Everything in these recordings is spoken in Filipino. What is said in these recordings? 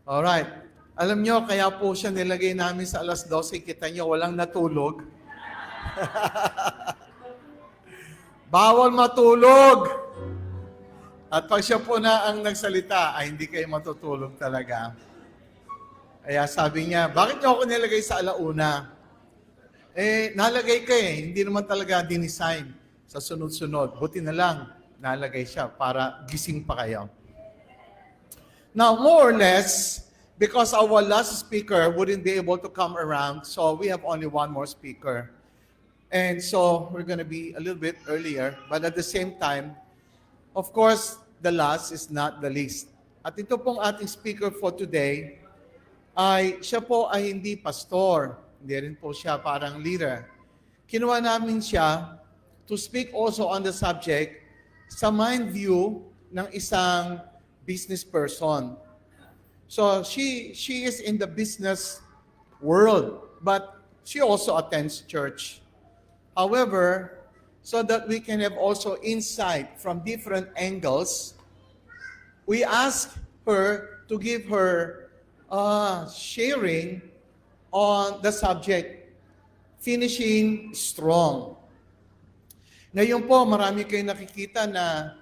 Alright. Alam nyo, kaya po siya nilagay namin sa alas 12. Kita nyo, walang natulog. Bawal matulog! At pag siya po na ang nagsalita, ay hindi kayo matutulog talaga. Kaya sabi niya, bakit niyo ako nilagay sa alauna? Nalagay ka hindi naman talaga dinisign sa sunod-sunod. Buti na lang, nalagay siya para gising pa kayo. Now, more or less, because our last speaker wouldn't be able to come around, so we have only one more speaker. And so, we're going to be a little bit earlier, but at the same time, of course, the last is not the least. At ito pong ating speaker for today, siya po ay hindi pastor. Hindi rin po siya parang leader. Kinuha namin siya to speak also on the subject sa mind view ng isang business person. So she is in the business world, but she also attends church. However, so that we can have also insight from different angles, we ask her to give her sharing on the subject, finishing strong. Ngayon po, marami kayong nakikita na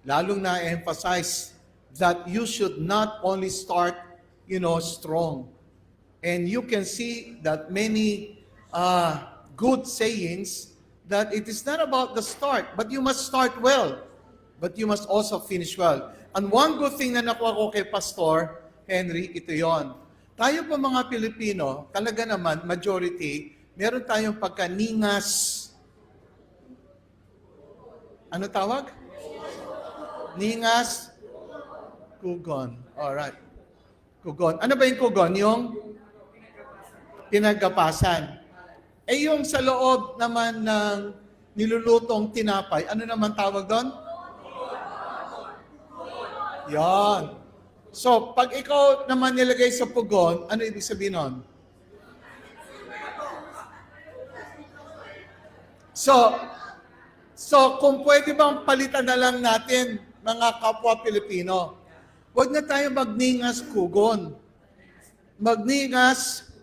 lalong na-emphasize that you should not only start, strong. And you can see that many good sayings that it is not about the start, but you must start well, but you must also finish well. And one good thing na nakuha ko kay Pastor Henry, ito yon. Tayo po mga Pilipino, talaga naman, majority, meron tayong pagkaningas. Ano tawag? Ningas, kugon. Alright. Kugon. Ano ba yung kugon? Yung pinagkapasan. Yung sa loob naman ng nilulutong tinapay, ano naman tawag doon? Yan. So, pag ikaw naman nilagay sa pugon, ano ibig sabihin nun? So kung pwede bang palitan na lang natin, mga kapwa Pilipino, huwag na tayo magningas kugon. Magningas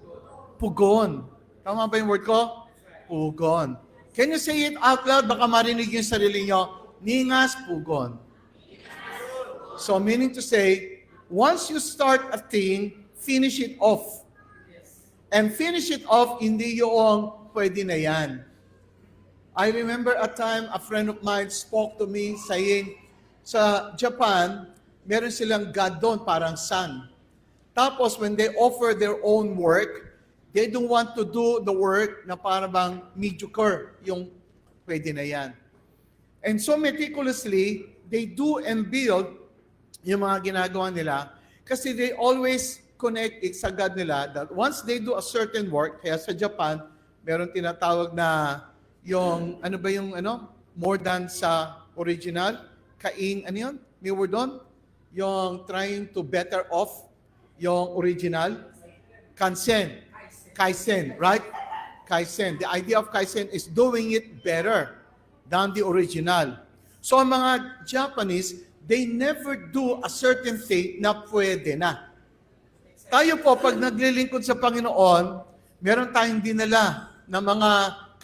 pugon. Tama ba yung word ko? Pugon. Can you say it out loud? Baka marinig yung sarili nyo. Ningas pugon. So meaning to say, once you start a thing, finish it off. And finish it off, hindi yung pwede na yan. I remember a time a friend of mine spoke to me saying, sa Japan, meron silang god doon, parang sun. Tapos when they offer their own work, they don't want to do the work na parang mediocre, yung pwede na yan. And so meticulously, they do and build yung mga ginagawa nila kasi they always connect it sa God nila that once they do a certain work, kaya sa Japan, meron tinatawag na yung, more than sa original, ano yun? May word doon? Yung trying to better off yung original. Kaizen, right? Kaizen. The idea of Kaizen is doing it better than the original. So ang mga Japanese, they never do a certain thing na pwede na. Tayo po, pag naglilingkod sa Panginoon, meron tayong dinala na mga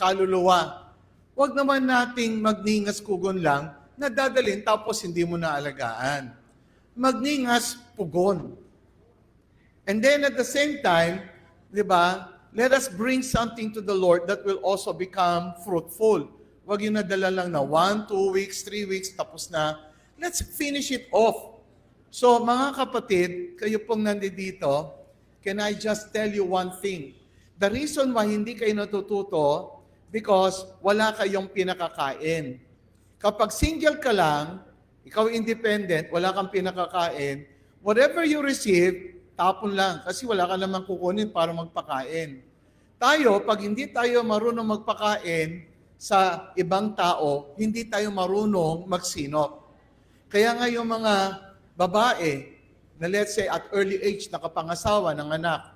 kaluluwa. Huwag naman nating magningas kugon lang, na dadalhin tapos hindi mo naalagaan. Magningas pugon. And then at the same time, di ba, let us bring something to the Lord that will also become fruitful. Huwag yung nadala lang na 1, 2 weeks, 3 weeks, tapos na. Let's finish it off. So mga kapatid, kayo pong nandito, can I just tell you one thing? The reason why hindi kayo natututo, because wala kayong pinakakain. Kapag single ka lang, ikaw independent, wala kang pinakakain, whatever you receive, tapon lang. Kasi wala ka namang kukunin para magpakain. Tayo, pag hindi tayo marunong magpakain sa ibang tao, hindi tayo marunong magsinop. Kaya nga yung mga babae, na let's say at early age nakapangasawa ng anak,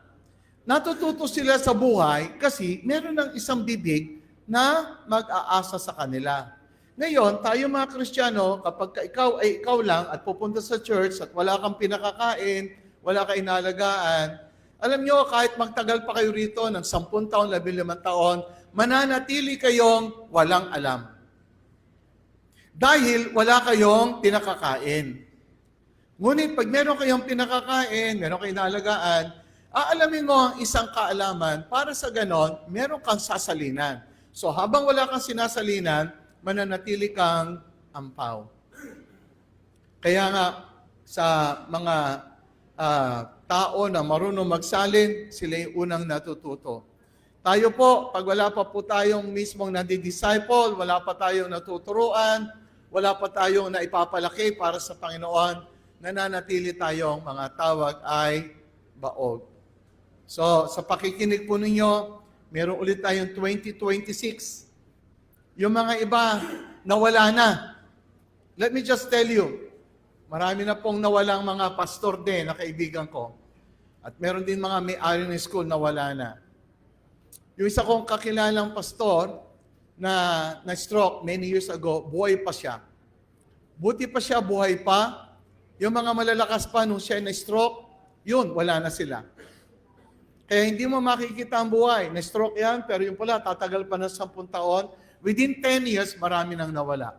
natututo sila sa buhay kasi meron ng isang bibig na mag-aasa sa kanila. Ngayon, tayo mga Kristiyano, kapag ikaw ay ikaw lang at pupunta sa church at wala kang pinakakain, wala kayong inalagaan, alam nyo, kahit magtagal pa kayo rito ng 10 taon, 15 taon, mananatili kayong walang alam. Dahil wala kayong pinakakain. Ngunit pag meron kayong pinakakain, meron kayong inalagaan, aalamin mo ang isang kaalaman, para sa ganon, meron kang sasalinan. So habang wala kang sinasalinan, mananatili kang ampaw. Kaya nga, sa mga tao na marunong magsalin, sila yung unang natututo. Tayo po, pag wala pa po tayong mismong nadi-disciple, wala pa tayong natuturuan, wala pa tayong naipapalaki para sa Panginoon, nananatili tayong mga tawag ay baog. So, sa pakikinig po ninyo, meron ulit tayong 2026. Yung mga iba, nawala na. Let me just tell you, marami na pong nawalang mga pastor din na kaibigan ko. At meron din mga may-ari ng school na wala na. Yung isa kong kakilalang pastor na stroke many years ago, buhay pa siya. Buti pa siya, buhay pa. Yung mga malalakas pa nung siya na-stroke, yun, wala na sila. Kaya hindi mo makikita ang buhay. Na-stroke yan, pero yung pala, tatagal pa na 10 taon. Within 10 years, marami nang nawala.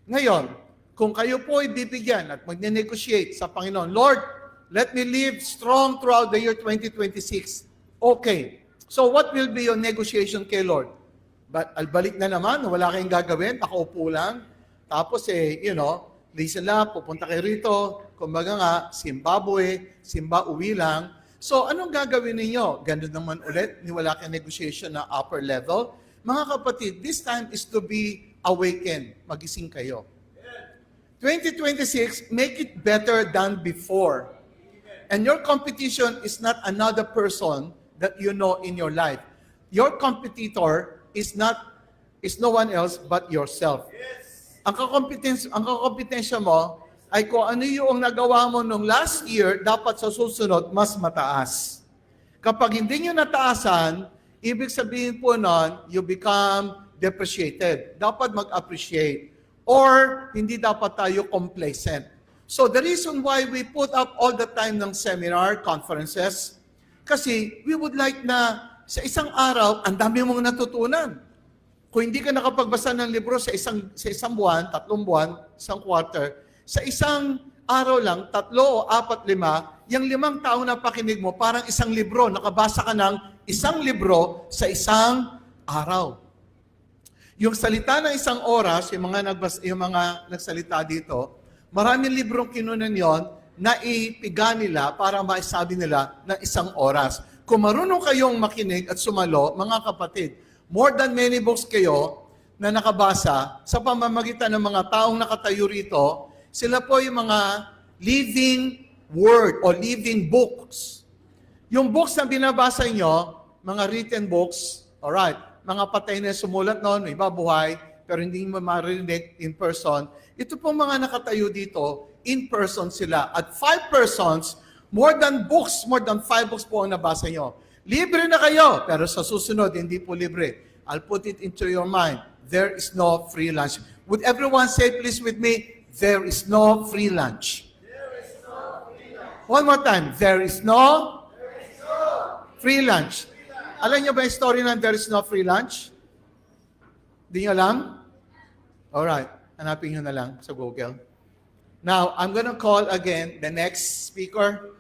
Ngayon, kung kayo po ay bibigyan at magne-negotiate sa Panginoon, Lord, let me live strong throughout the year 2026. Okay. So what will be your negotiation kay Lord? But albalik na naman, wala kayong gagawin, nakaupo lang. Tapos listen lang, pupunta kayo rito. Kumbaga nga, Zimbabwe, uwi lang. So anong gagawin ninyo? Ganun naman ulit, wala kayong negotiation na upper level. Mga kapatid, this time is to be awakened. Magising kayo. 2026, make it better than before. And your competition is not another person that you know in your life. Your competitor is no one else but yourself. Ang kakompetensya mo ay kung ano yung nagawa mo nung last year, dapat sa susunod mas mataas. Kapag hindi nyo nataasan, ibig sabihin po nun, you become depreciated. Dapat mag-appreciate. Or hindi dapat tayo complacent. So the reason why we put up all the time ng seminar, conferences, kasi we would like na sa isang araw, ang dami mong natutunan. Kung hindi ka nakapagbasa ng libro sa isang buwan, 3 buwan, isang quarter, sa isang araw lang, 3 o 4, 5, yung 5 taong napakinig mo, parang isang libro, nakabasa ka ng isang libro sa isang araw. Yung salita ng isang oras, yung mga nagsalita dito, maraming librong kinunan yon na ipiga nila para maisabi nila ng isang oras. Kung marunong kayong makinig at sumalo, mga kapatid, more than many books kayo na nakabasa sa pamamagitan ng mga taong nakatayo rito, sila po yung mga living word o living books. Yung books na binabasa nyo, mga written books, alright, mga patay na sumulat noon, iba buhay, pero hindi mo marinig in person. Ito po mga nakatayo dito, in person sila. At 5 persons, more than 5 books po ang nabasa nyo. Libre na kayo, pero sa susunod, hindi po libre. I'll put it into your mind. There is no free lunch. Would everyone say please with me, there is no free lunch. There is no free lunch. One more time, there is no free lunch. Alam niyo ba yung story ng there is no free lunch? Di niyo alam? Alright, hanapin niyo na lang sa Google. Now, I'm going to call again the next speaker,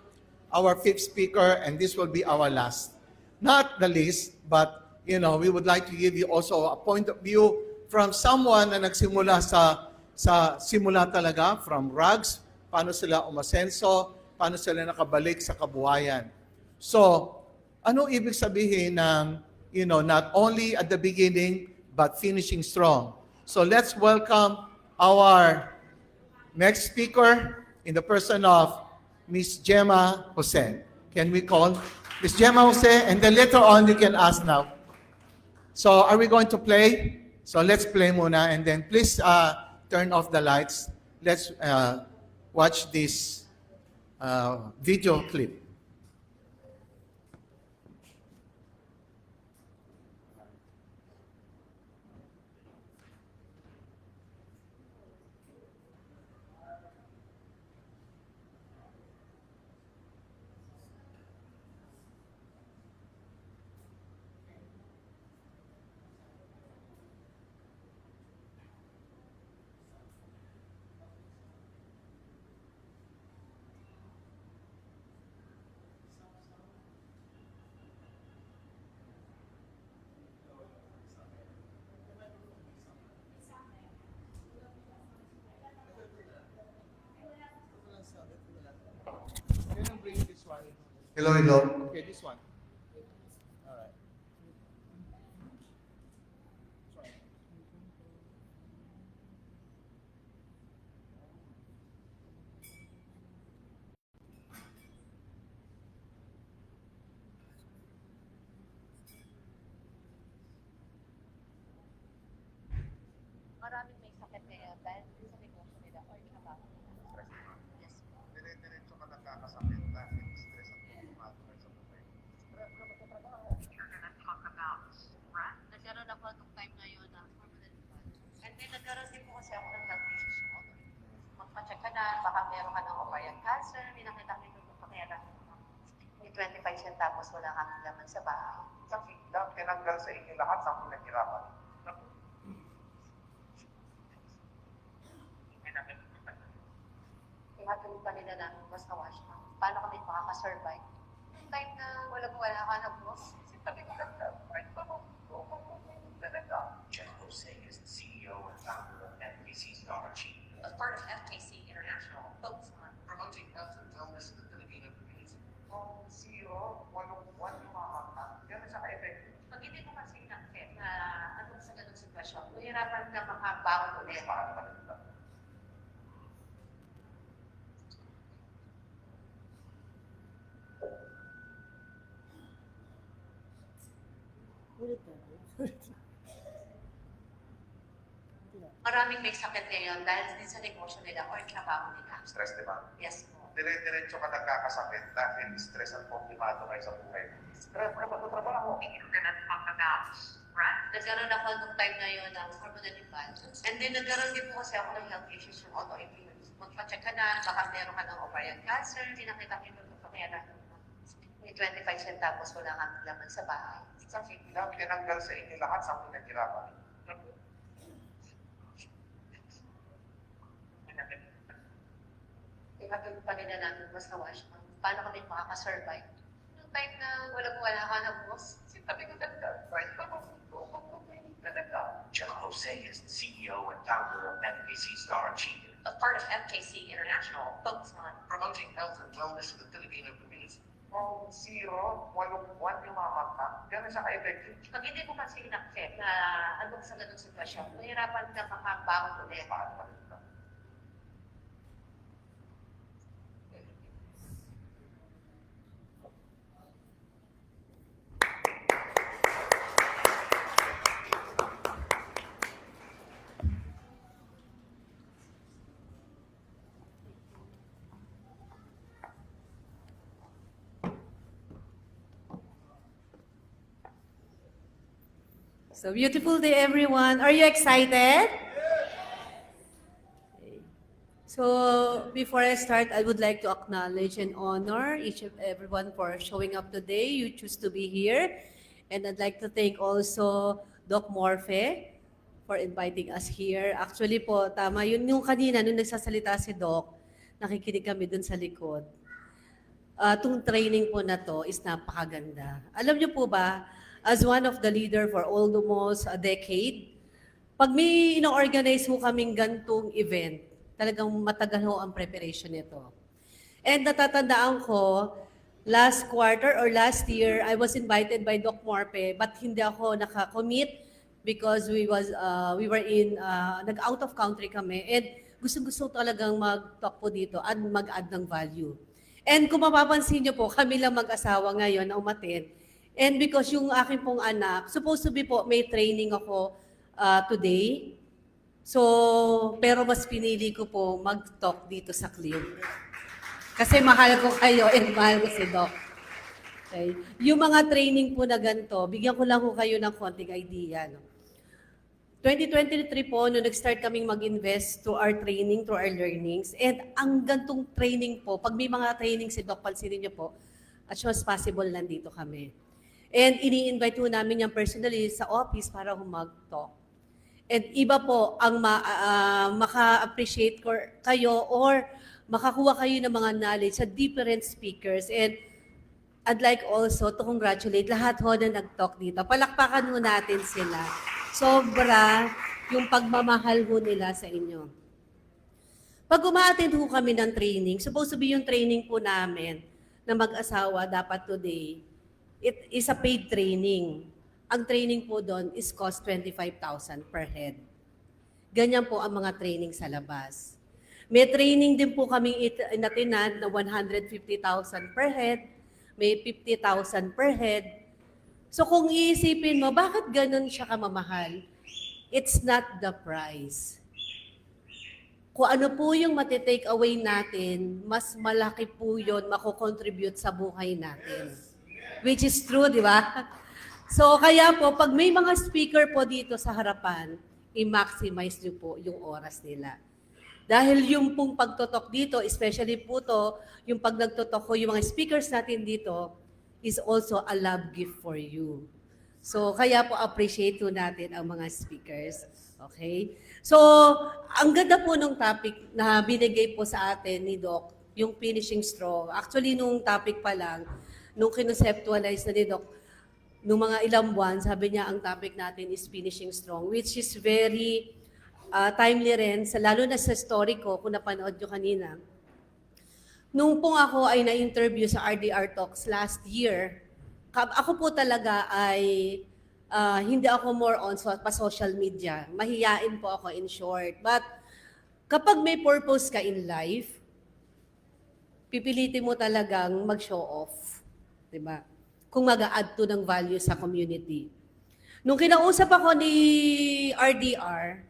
our 5th speaker, and this will be our last. Not the least, but, we would like to give you also a point of view from someone na nagsimula sa simula talaga, from rags, paano sila umasenso, paano sila nakabalik sa kabuhayan. So, ano ibig sabihin ng, not only at the beginning, but finishing strong. So let's welcome our next speaker in the person of Miss Gemma Jose. Can we call Miss Gemma Jose? And then later on, you can ask now. So are we going to play? So let's play muna. And then please turn off the lights. Let's watch this video clip. Hello, hello. Okay, this one. All right. Maraming may sakit ngayon dahil din sa negosyo nila or trabaho nila. Yes po. Dire-diretso ka nagkakasakit dahil stress ang pumapatuloy sa buhay. Nagkaroon ako nung time na yun ng hormonal imbalance. And then nagkaroon din po kasi ako ng health issues yung autoimmune. Magpa-check ka na, baka meron ka ng ovarian cancer, may nakita ko yung kaya lang may 25 centavos wala kang laman sa bahay. Sa figla, tinanggal sa inyo lahat sa pinaghirapan. Tinatulog pa nila namin mas na-wash na. Paano kami makakasurvive? Yung time na wala ka na boss, sabi ko lang, right pa mo. Jeff Jose is the CEO and founder of NBC Star Achieve. As part of FKC International, focus on Promoting health and wellness in the Filipino community. Kung CEO, walong buwan yung makakanta, gano'n siya ka-effective. pag hindi mo kasi nakit na ano sa ganung sitwasyon, mahirapan ka makabaon ulit. Paano ka nagtata? Maraming may sakit ngayon dahil din sa negosyo nila or trabaho nila. Stress, di ba? Yes po. Dire-diretso ka nagkakasakit dahil stress ang pumapatuloy sa buhay. Stress ka sa trabaho. You're gonna talk about, right? Nagkaroon ako nung time na yun ng hormonal imbalance. And then nagkaroon din po kasi ako ng health issues yung autoimmune. Magpa-check ka na, baka meron ka ng ovarian cancer, hindi nakita ko yung kaya lang may 25 centavos wala kang laman sa bahay. Sa figla, tinanggal sa inyo lahat sa pinaghirapan. Tinatulog pa nila namin mas na-wash na. Paano kami makakasurvive? Yung time na wala ka na boss, sabi ko lang, right pa mo. Jeff Jose is the CEO and founder of NBC Star Achieve. As part of FKC International, focus on Promoting health and wellness in the Filipino community. Kung CEO, walong buwan yung makakanta, gano'n siya ka-effective. pag hindi mo kasi nakit na ano sa ganung sitwasyon, mahirapan ka makabaon ulit. Paano ka nagtata? So beautiful day, everyone. Are you excited? Okay. So before I start, I would like to acknowledge and honor each of everyone for showing up today. You choose to be here. And I'd like to thank also Doc Morfe for inviting us here. Actually po, tama yun yung kanina, nung nagsasalita si Doc, nakikinig kami dun sa likod. Itong training po na to is napakaganda. Alam niyo po ba, as one of the leader for almost a decade, pag may ino-organize ho kaming gantong event, talagang matagal ho ang preparation nito. And natatandaan ko, last quarter or last year, I was invited by Doc Morpe, but hindi ako nakakommit because we were in, nag-out of country kami, and gusto-gusto talagang mag-talk po dito at mag-add ng value. And kung mapapansin niyo po, kami lang mag-asawa ngayon na umattend. And because yung aking pong anak, supposed to be po, may training ako today. So, pero mas pinili ko po mag-talk dito sa Clio. Kasi mahal ko kayo and mahal ko si Doc. Okay. Yung mga training po na ganito, bigyan ko lang ko kayo ng konting idea. No? 2023 po, nung nag-start kaming mag-invest to our training, to our learnings, and ang gantong training po, pag may mga training si Doc, pansinin niyo po, as much as possible, nandito kami. And ini-invite po namin yung personally sa office para humag-talk. And iba po ang maka-appreciate kayo or makakuha kayo ng mga knowledge sa different speakers. And I'd like also to congratulate lahat ho na nag-talk dito. Palakpakan ho natin sila. Sobra yung pagmamahal ho nila sa inyo. Pag uma-attend ho kami ng training, supposed to be yung training po namin, na mag-asawa dapat today, it is a paid training. Ang training po doon is cost 25,000 per head. Ganyan po ang mga training sa labas. May training din po kaming inatinan na 150,000 per head, may 50,000 per head. So kung iisipin mo, bakit ganun siya kamamahal? It's not the price. Kung ano po yung matitake away natin, mas malaki po yun makocontribute sa buhay natin. Which is true, di ba? So kaya po, pag may mga speaker po dito sa harapan, i-maximize nyo po yung oras nila. Dahil yung pong pagtotok dito, especially po to, yung pag nagtotok ko, yung mga speakers natin dito, is also a love gift for you. So, kaya po appreciate po natin ang mga speakers. Okay? So, ang ganda po nung topic na binigay po sa atin ni Doc, yung finishing strong. Actually, nung topic pa lang, nung kinonceptualize na ni Doc, nung mga ilang buwan, sabi niya ang topic natin is finishing strong, which is very timely rin, lalo na sa story ko, kung napanood nyo kanina. Nung pong ako ay na-interview sa RDR Talks last year, ako po talaga ay hindi ako more on pa-social media. Mahiyain po ako in short. But kapag may purpose ka in life, pipilitin mo talagang mag-show off. Diba? Kung mag-a-add to ng value sa community. Nung kinausap ako ni RDR,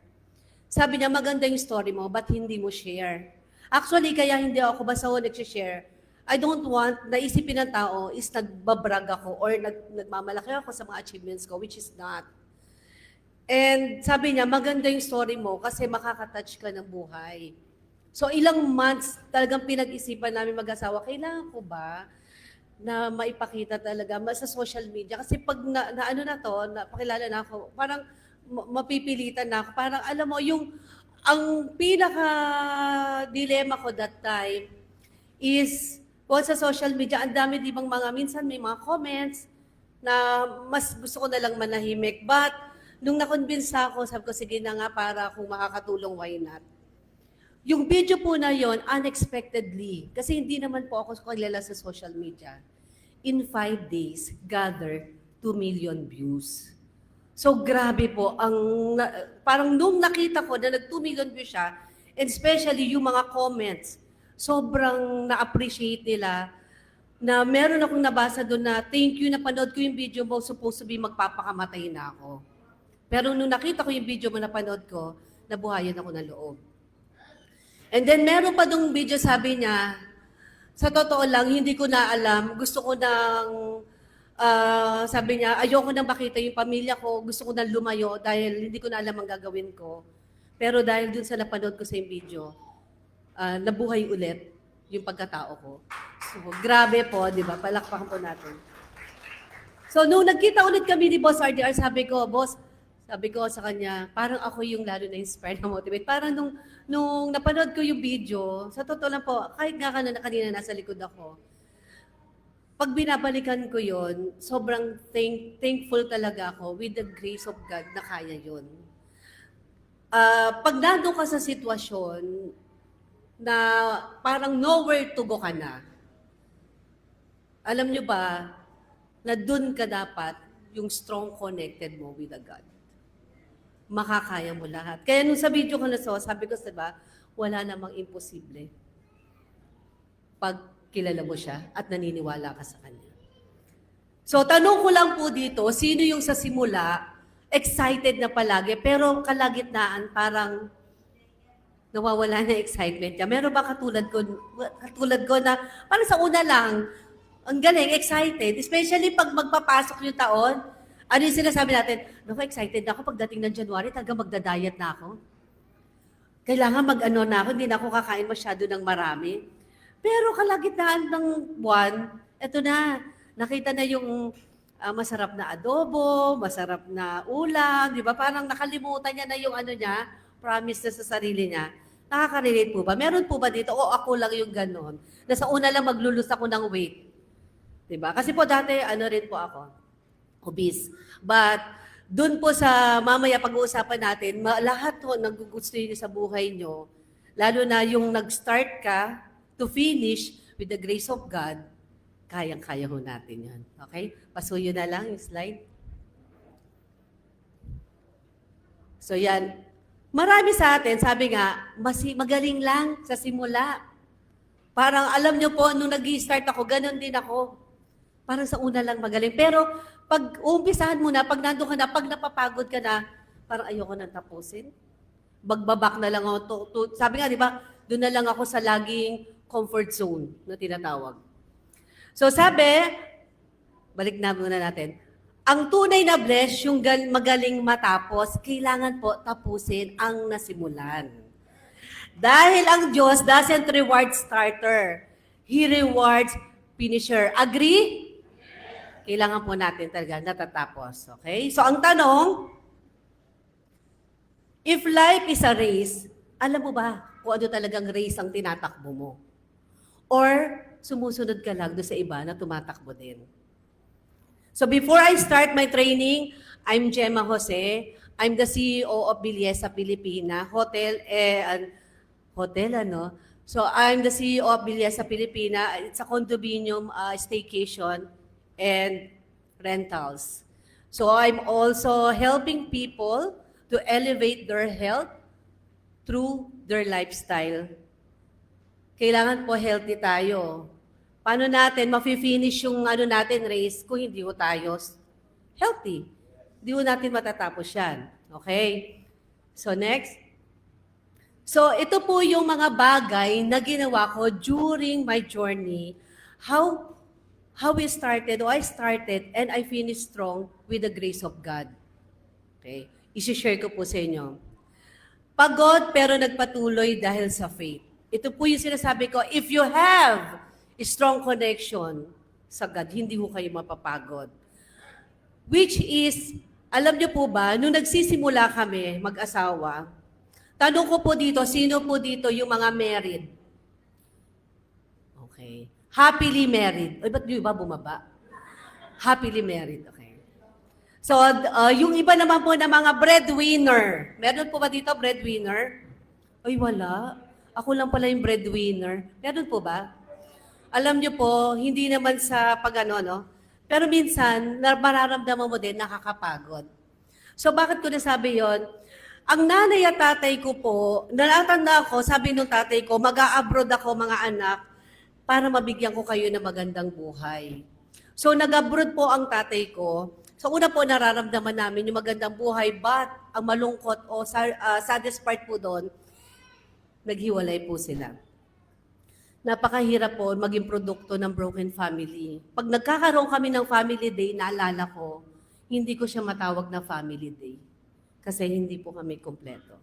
sabi niya, maganda yung story mo, but hindi mo share. Actually, kaya hindi ako basta nag-share. I don't want, naisipin ng tao is nagbabrag ako or nagmamalaki ako sa mga achievements ko, which is not. And sabi niya, maganda yung story mo kasi makakatouch ka ng buhay. So ilang months talagang pinag-isipan namin mag-asawa, kailangan ko ba na maipakita talaga sa social media? Kasi pag napakilala na ako, parang mapipilitan na ako. Parang alam mo, ang pinaka-dilemma ko that time is, sa social media, ang dami di bang minsan may mga comments na mas gusto ko na lang manahimik. But, nung na-convince ako, sabi ko, sige na nga, para kung makakatulong, why not? Yung video po na yon unexpectedly, kasi hindi naman po ako kilala sa social media, in 5 days, gather 2 million views. So grabe po, parang nung nakita ko na nag 2 million views siya, and especially yung mga comments, sobrang na-appreciate nila na meron akong nabasa doon na thank you, napanood ko yung video mo, supposed to be magpapakamatay na ako. Pero nung nakita ko yung video mo, napanood ko, nabuhayan ako ng loob. And then meron pa dong video, sabi niya, sa totoo lang, hindi ko na alam, gusto ko nang, sabi niya, ayoko nang makita yung pamilya ko, gusto ko nang lumayo dahil hindi ko na alam ang gagawin ko. Pero dahil dun sa napanood ko sa yung video, nabuhay ulit yung pagkatao ko. So, grabe po, di ba? Palakpakan po natin. So, nung nagkita ulit kami ni Boss RDR, sabi ko sa kanya, parang ako yung lalo na-inspire na motivate. Parang nung napanood ko yung video, sa totoo lang po, kahit nga kanina nasa likod ako, pag binabalikan ko yon, sobrang thankful talaga ako with the grace of God na kaya yon. Pag nandun ka sa sitwasyon na parang nowhere to go ka na, alam nyo ba na dun ka dapat yung strong connected mo with the God. Makakaya mo lahat. Kaya nung sa video ko na sabi ko, diba, wala namang imposible pag kilala mo siya at naniniwala ka sa Kanya. So, tanong ko lang po dito, sino yung sa simula, excited na palagi, pero kalagitnaan parang nawawala na excitement niya. Meron ba katulad ko na, parang sa una lang, ang galing, excited, especially pag magpapasok yung taon. Ano yung sinasabi natin? Naku, excited na ako pagdating ng January, talaga magda-diet na ako. Kailangan na ako, hindi na ako kakain masyado ng marami. Pero kalagitnaan ng buwan, eto na, nakita na yung masarap na adobo, masarap na ulam, di ba? Parang nakalimutan niya na yung promise na sa sarili niya. Nakaka-relate po ba? Meron po ba dito? O ako lang yung ganon? Na sa una lang maglulus ako ng weight. Di ba? Kasi po dati, rin po ako, obese. But, dun po sa mamaya pag-uusapan natin, lahat po nagugusto niyo sa buhay niyo, lalo na yung nag-start ka to finish with the grace of God, kayang-kaya ho natin yan. Okay? Pasuyo na lang yung slide. So yan, marami sa atin, sabi nga, magaling lang sa simula. Parang alam nyo po, nung nag-start ako, ganun din ako. Parang sa una lang magaling. Pero pag umpisahan mo na, pag nandun ka na, pag napapagod ka na, parang ayoko nang tapusin. Bagbabak na lang ako. Sabi nga, di ba, doon na lang ako sa laging comfort zone na tinatawag. So sabi, balik na muna natin. Ang tunay na bless, yung magaling matapos, kailangan po tapusin ang nasimulan. Dahil ang Diyos doesn't reward starter. He rewards finisher. Agree? Kailangan po natin talaga natatapos. Okay? So ang tanong, if life is a race, alam mo ba kung ano talagang race ang tinatakbo mo? Or sumusunod ka lang doon sa iba na tumatakbo din? So before I start my training, I'm Gemma Jose. I'm the CEO of Biliesa Pilipina, hotel, So I'm the CEO of Biliesa Pilipina. It's a condominium staycation and rentals. So I'm also helping people to elevate their health through their lifestyle. Kailangan po healthy tayo. Paano natin mafi-finish yung natin race kung hindi ho tayo healthy? Hindi ho natin matatapos yan. Okay? So next. So ito po yung mga bagay na ginawa ko during my journey. How we started, I started, and I finished strong with the grace of God. Okay? I-share ko po sa inyo. Pagod pero nagpatuloy dahil sa faith. Ito po yung sinasabi ko, if you have a strong connection sa God, hindi ho kayo mapapagod. Which is, alam niyo po ba, nung nagsisimula kami mag-asawa, tanong ko po dito, sino po dito yung mga married? Okay. Happily married. Ay, ba't yung iba bumaba? Happily married. Okay. So, yung iba naman po na mga breadwinner. Meron po ba dito breadwinner? Ay, wala. Ako lang pala yung breadwinner. Meron po ba? Alam niyo po, hindi naman sa no? Pero minsan, mararamdaman mo din, nakakapagod. So, bakit ko nasabi yon? Ang nanay at tatay ko po, nalatanda ko, sabi nung tatay ko, mag-a-abroad ako mga anak para mabigyan ko kayo ng magandang buhay. So, nag-abroad po ang tatay ko. So, una po, nararamdaman namin yung magandang buhay, but ang malungkot o saddest part po doon, naghiwalay po sila. Napakahirap po maging produkto ng broken family. Pag nagkakaroon kami ng family day, naalala ko, hindi ko siya matawag na family day. Kasi hindi po kami kompleto.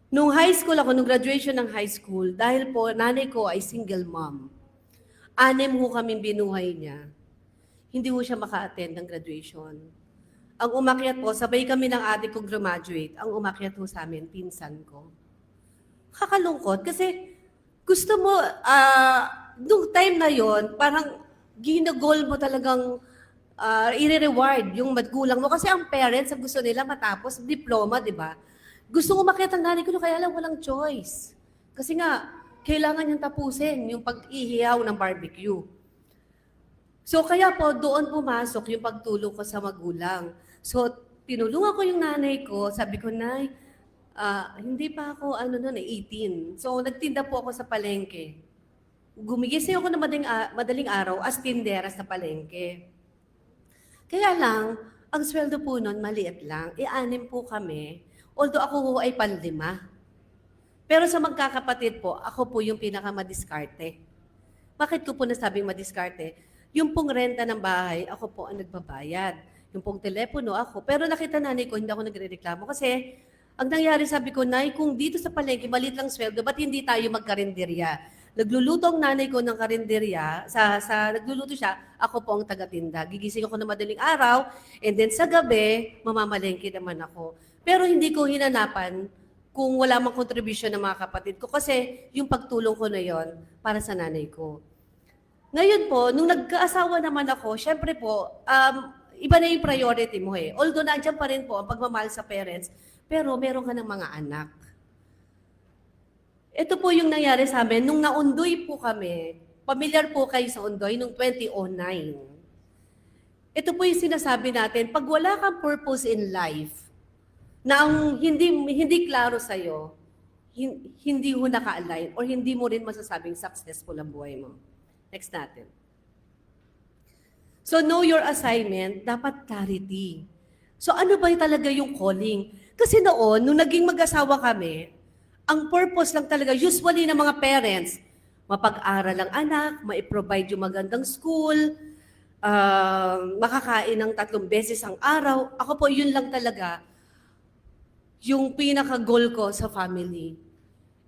Nung high school ako, nung graduation ng high school, dahil po nanay ko ay single mom, 6 ho kaming binuhay niya. Hindi ho siya maka-attend ng graduation. Ang umakyat po, sabay kami ng ate ko graduate, ang umakyat ho sa amin, pinsan ko. Kakalungkot kasi gusto mo, nung time na yon, parang ginagol mo talagang i-reward yung magulang mo. Kasi ang parents, ang gusto nila matapos, diploma, di ba? Gusto ko makita ang nanay ko, kaya lang walang choice. Kasi nga, kailangan niyang tapusin yung pag-ihiyaw ng barbecue. So kaya po, doon pumasok yung pagtulong ko sa magulang. So, tinulungan ko yung nanay ko, sabi ko, Nay, hindi pa ako, 18. So, nagtinda po ako sa palengke. Gumigising ako ng madaling araw as tindera sa palengke. Kaya lang, ang sweldo po nun, maliit lang. 6 po kami. Although ako ho ay 5. Pero sa magkakapatid po, ako po yung pinakamadiskarte. Bakit ko po nasabing madiskarte? Yung pong renta ng bahay, ako po ang nagbabayad. Yung pong telepono, ako. Pero nakita nanay ko, hindi ako nagre-reklamo kasi ang nangyari, sabi ko, Nay, kung dito sa palengke, maliit lang sweldo, ba't hindi tayo magkarinderya? Nagluluto ang nanay ko ng karinderya, nagluluto siya, ako po ang taga-tinda. Gigising ako ng madaling araw, and then sa gabi, mamamalengke naman ako. Pero hindi ko hinanapan kung wala mang contribution ng mga kapatid ko, kasi yung pagtulong ko na yon para sa nanay ko. Ngayon po, nung nagkaasawa naman ako, syempre po, iba na yung priority mo eh. Although nandiyan pa rin po ang pagmamahal sa parents, pero meron ka ng mga anak. Ito po yung nangyari sa amin. Nung naundoy po kami, Pamilyar po kayo sa Ondoy noong 2009. Ito po yung sinasabi natin, pag wala kang purpose in life, na ang hindi klaro sa'yo, hindi mo naka-align or hindi mo rin masasabing successful ang buhay mo. Next natin. So know your assignment, dapat clarity. So ano ba talaga yung calling? Kasi noon, nung naging mag-asawa kami, ang purpose lang talaga, usually ng mga parents, mapag-aral ang anak, ma-provide yung magandang school, makakain ng 3 beses ang araw. Ako po, yun lang talaga yung pinaka-goal ko sa family.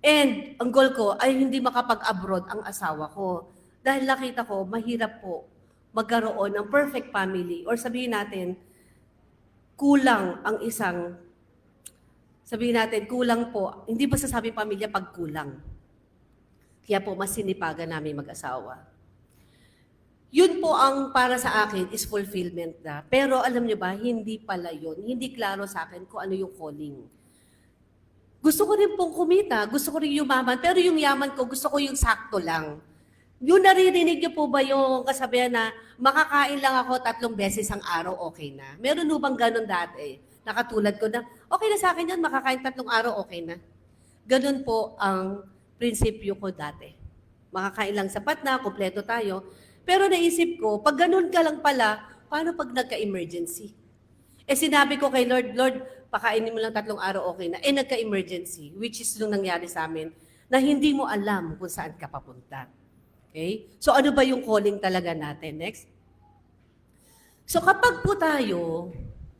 And ang goal ko ay hindi makapag-abroad ang asawa ko. Dahil nakita ko, mahirap po magkaroon ng perfect family. Or sabihin natin, kulang ang isang, sabihin natin, kulang po. Hindi ba sasabing pamilya pag kulang? Kaya po, mas sinipagan namin mag-asawa. Yun po ang para sa akin is fulfillment na. Pero alam nyo ba, hindi pala yun. Hindi klaro sa akin kung ano yung calling. Gusto ko rin pong kumita, gusto ko rin yumaman, pero yung yaman ko, gusto ko yung sakto lang. Yung naririnig niyo po ba yung kasabihan na makakain lang ako 3 beses ang araw, okay na? Meron ho bang ganun dati? Nakatulad ko na, okay na sa akin yan, makakain 3 araw, okay na. Ganun po ang prinsipyo ko dati. Makakain lang sapat na, kompleto tayo. Pero naisip ko, pag ganun ka lang pala, paano pag nagka-emergency? Sinabi ko kay Lord, Lord, pakainin mo lang 3 araw, okay na. Nagka-emergency, which is nung nangyari sa amin, na hindi mo alam kung saan ka papunta. Okay? So ano ba yung calling talaga natin? Next. So kapag po tayo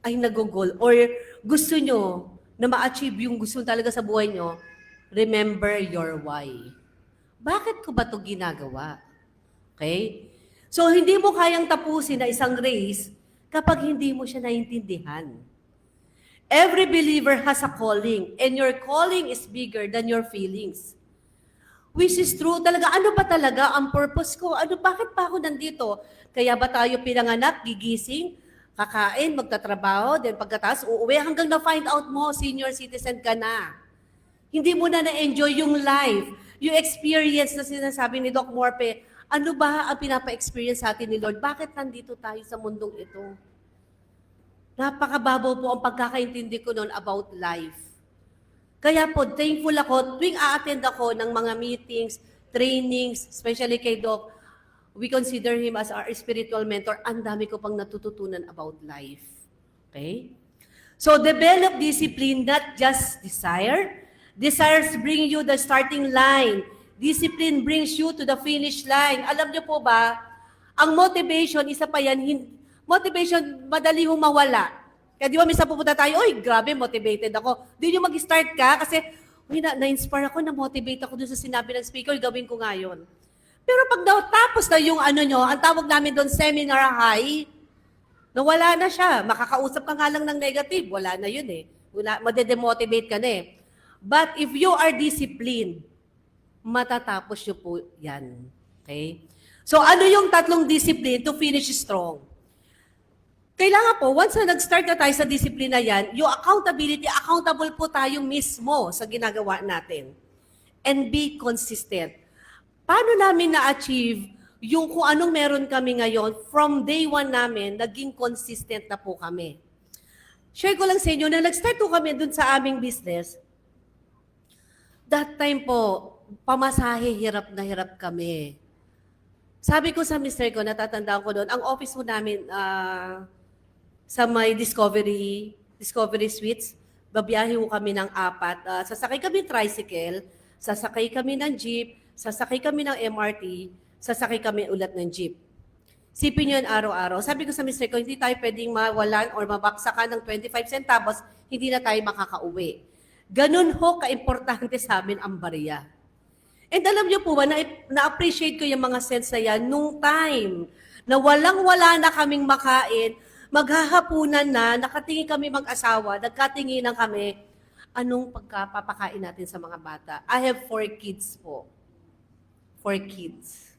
ay nag-goal or gusto nyo na ma-achieve yung gusto talaga sa buhay nyo, remember your why. Bakit ko ba ito ginagawa? Okay? So, hindi mo kayang tapusin na isang race kapag hindi mo siya naintindihan. Every believer has a calling, and your calling is bigger than your feelings. Which is true talaga. Ano ba talaga ang purpose ko? Bakit pa ako nandito? Kaya ba tayo pinanganak, gigising, kakain, magtatrabaho, then pagkatapos uuwi hanggang na-find out mo, senior citizen ka na. Hindi mo na na-enjoy yung life, yung experience na sinasabi ni Doc Morpe. Ano ba ang pinapa-experience sa atin ni Lord? Bakit nandito tayo sa mundong ito? Napakababaw po ang pagkakaintindi ko noon about life. Kaya po, thankful ako, tuwing a-attend ako ng mga meetings, trainings, especially kay Doc, we consider him as our spiritual mentor. Ang dami ko pang natututunan about life. Okay? So, develop discipline, not just desire. Desires bring you the starting line. Discipline brings you to the finish line. Alam niyo po ba, ang motivation, isa pa yan, motivation, madali hong mawala. Kaya di ba, minsan pupunta tayo, oy, grabe, motivated ako. Di nyo mag-start ka kasi, na-inspire ako, na-motivate ako dun sa sinabi ng speaker, gawin ko nga yun. Pero pag daw tapos na yung ano nyo, ang tawag namin doon seminar high, nawala na siya. Makakausap ka nga lang ng negative, wala na yun eh. Madedemotivate ka na eh. But if you are disciplined, matatapos nyo po yan. Okay? So, ano yung 3 discipline to finish strong? Kailangan po, once na nag-start na tayo sa disiplina yan, yung accountability, accountable po tayo mismo sa ginagawa natin. And be consistent. Paano namin na-achieve yung kung anong meron kami ngayon, from day 1 namin, naging consistent na po kami. Share ko lang sa inyo, na nag-start po kami dun sa aming business, that time po, pamasahe, hirap na hirap kami. Sabi ko sa mister ko, natatandaan ko doon, ang office po namin sa may Discovery Suites, babiyahe ko kami ng 4. Sasakay kami tricycle, sasakay kami ng jeep, sasakay kami ng MRT, sasakay kami ulit ng jeep. Sipin nyo yun araw-araw. Sabi ko sa mister ko, hindi tayo pwedeng mawalan or mabaksakan ng 25 centavos, hindi na tayo makakauwi. Ganun ho ka-importante sa amin ang barya. And alam niyo po ba, na-appreciate ko yung mga sense na yan nung time na walang-wala na kaming makain, maghahapunan na, nakatingin kami mag-asawa, nagkatinginan kami, anong pagkapapakain natin sa mga bata? I have 4 kids po. 4 kids.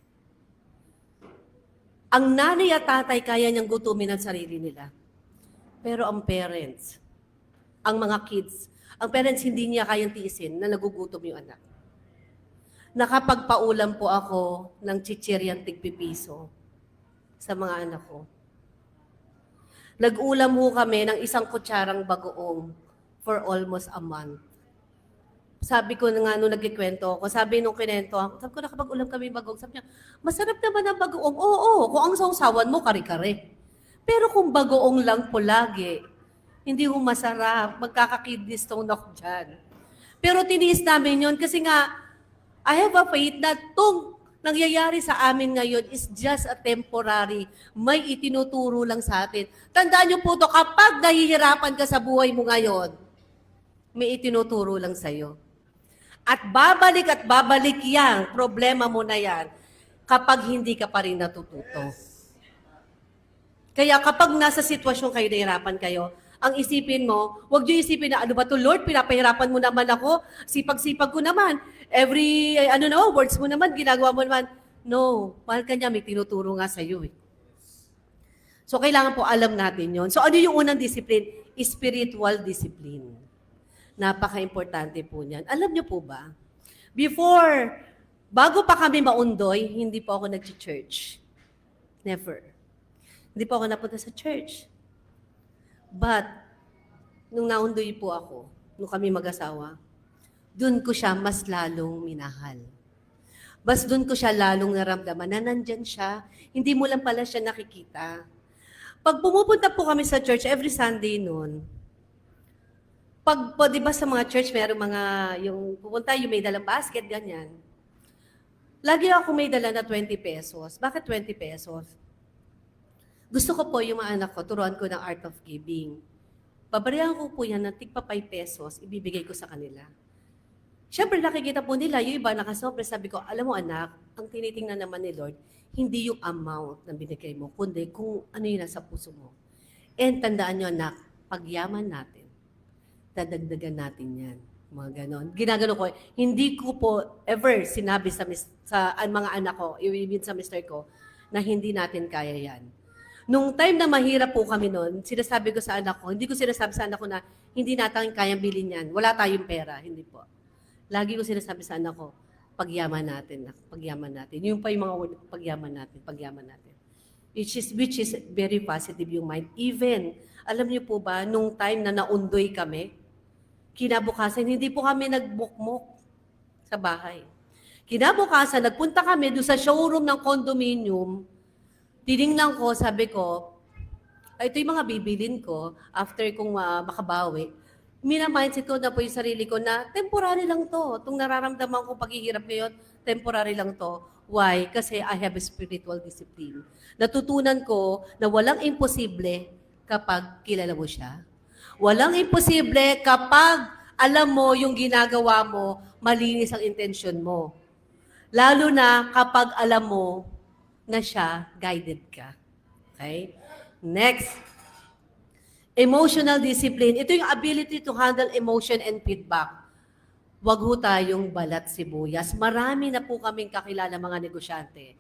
Ang nanay at tatay kaya niyang gutumin ang sarili nila. Pero ang parents, ang mga kids, ang parents hindi niya kayang tiisin na nagugutom yung anak. nakapagpaulam po ako ng chichiryang tigpipiso sa mga anak ko. Nag-ulam ho kami ng 1 kutsarang bagoong for almost a month. Sabi ko na nga nung nagkikwento ako, sabi nung kinento ako, sabi ko nakapag-ulam kami bagoong. Sabi niya, masarap naman ang bagoong. Oo, kung ang sausawan mo, kare-kare. Pero kung bagoong lang po lagi, hindi ho masarap. Magkaka-kidney stone ako dyan. Pero tiniis namin yun kasi nga, I have a faith na itong nangyayari sa amin ngayon is just a temporary. May itinuturo lang sa atin. Tandaan niyo po to, kapag nahihirapan ka sa buhay mo ngayon, may itinuturo lang sa'yo. At babalik yan, problema mo na yan, kapag hindi ka pa rin natututo. Kaya kapag nasa sitwasyon kayo, nahihirapan kayo, ang isipin mo, huwag niyo isipin na, ano ba to Lord, pinapahirapan mo naman ako, sipag-sipag ko naman, every, words mo naman, ginagawa mo naman. No, mahal ka niya, may tinuturo nga sa'yo eh. So, kailangan po alam natin yon. So, ano yung unang discipline? Spiritual discipline. Napaka-importante po niyan. Alam niyo po ba? Bago pa kami maundoy, hindi po ako nag-church. Never. Hindi po ako napunta sa church. But, nung naundoy po ako, nung kami mag-asawa, doon ko siya mas lalong minahal. Bas doon ko siya lalong naramdaman na nandyan siya. Hindi mo lang pala siya nakikita. Pag pumupunta po kami sa church every Sunday noon, di ba sa mga church, mayroong mga, yung pupunta, yung may dalang basket, ganyan. Lagi ako may dala na 20 pesos. Bakit 20 pesos? Gusto ko po yung mga anak ko, turuan ko ng art of giving. Babarihan ko po yan ng tigpa 5 pesos, ibibigay ko sa kanila. Siyempre, nakikita po nila, yung iba nakasobre, sabi ko, alam mo anak, ang tinitingnan naman ni Lord, hindi yung amount na binigay mo, kundi kung ano yung nasa puso mo. And tandaan nyo anak, pagyaman natin, dadagdagan natin yan. Mga ganon. Ginagano ko, hindi ko po ever sinabi sa mga anak ko, even sa mister ko, na hindi natin kaya yan. Nung time na mahirap po kami noon, sinasabi ko sa anak ko, hindi ko sinasabi sa anak ko na hindi natin kayang bilhin yan. Wala tayong pera. Hindi po. Lagi ko sinasabi sa anak ko, pagyaman natin. Pagyaman natin. Yung pa yung mga word, pagyaman natin. Which is very positive yung mind. Even, alam niyo po ba, nung time na naundoy kami, kinabukasan, hindi po kami nagbukmok sa bahay. Kinabukasan, nagpunta kami doon sa showroom ng condominium. Tinignan ko, sabi ko, ito yung mga bibilin ko after kong makabawi. Mina-mindset ko na po yung sarili ko na temporary lang to. Itong nararamdaman ko paghihirap ngayon, temporary lang to. Why? Kasi I have a spiritual discipline. Natutunan ko na walang imposible kapag kilala mo siya. Walang imposible kapag alam mo yung ginagawa mo, malinis ang intensyon mo. Lalo na kapag alam mo na siya, guided ka. Okay? Next. Emotional discipline. Ito yung ability to handle emotion and feedback. Huwag ho tayong balat sibuyas. Marami na po kaming kakilala mga negosyante.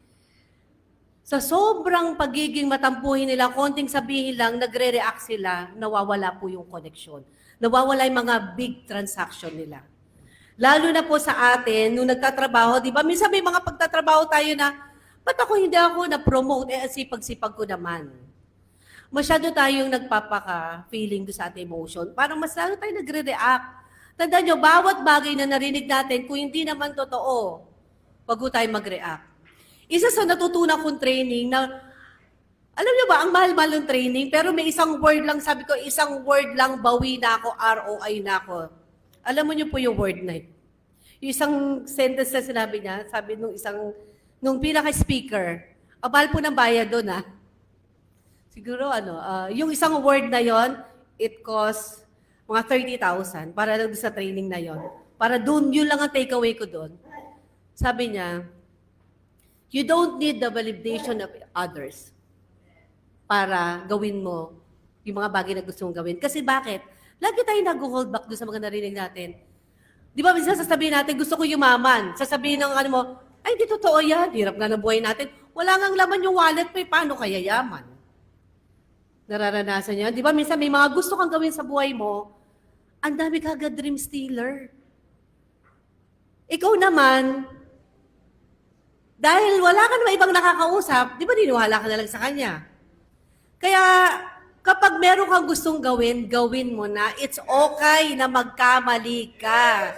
Sa sobrang pagiging matampuhin nila, konting sabihin lang, nagre-react sila, nawawala po yung connection. Nawawala yung mga big transaction nila. Lalo na po sa atin, nung nagtatrabaho, di ba? Minsan may mga pagtatrabaho tayo na, ba't hindi ako na-promote? Sipag-sipag ko naman. Masyado tayong nagpapaka-feeling do sa ating emotion. Parang mas lalo tayo nagre-react. Tandaan nyo, bawat bagay na narinig natin, kung hindi naman totoo, wag ho tayo mag-react. Isa sa natutunan kong training na, alam niyo ba, ang mahal-mahal ng training, pero may isang word lang, sabi ko, isang word lang, bawi na ako, ROI na ako. Alam mo niyo po yung word na yun. Yung isang sentence na sinabi niya, sabi nung pinaka-speaker, abal po ng bayad doon ah. Siguro yung isang word na yon, it cost mga 30,000 para lang sa training na yon. Para doon, yun lang ang takeaway ko doon. Sabi niya, you don't need the validation of others para gawin mo yung mga bagay na gusto mong gawin. Kasi bakit? Lagi tayo nag-hold back doon sa mga narinig natin. Di ba, minsan sasabihin natin, gusto ko yumaman. Sasabihin ng mo, ay, hindi totoo yan. Hirap nga ng buhay natin. Wala ngang laman yung wallet mo, paano kaya yaman? Nararanasan niyo? Di ba, minsan may mga gusto kang gawin sa buhay mo, ang dami ka agad dream stealer. Ikaw naman, Dahil wala ka naman ibang nakakausap, di ba niniwala ka na lang sa kanya? Kaya kapag meron kang gustong gawin, gawin mo na. It's okay na magkamali ka.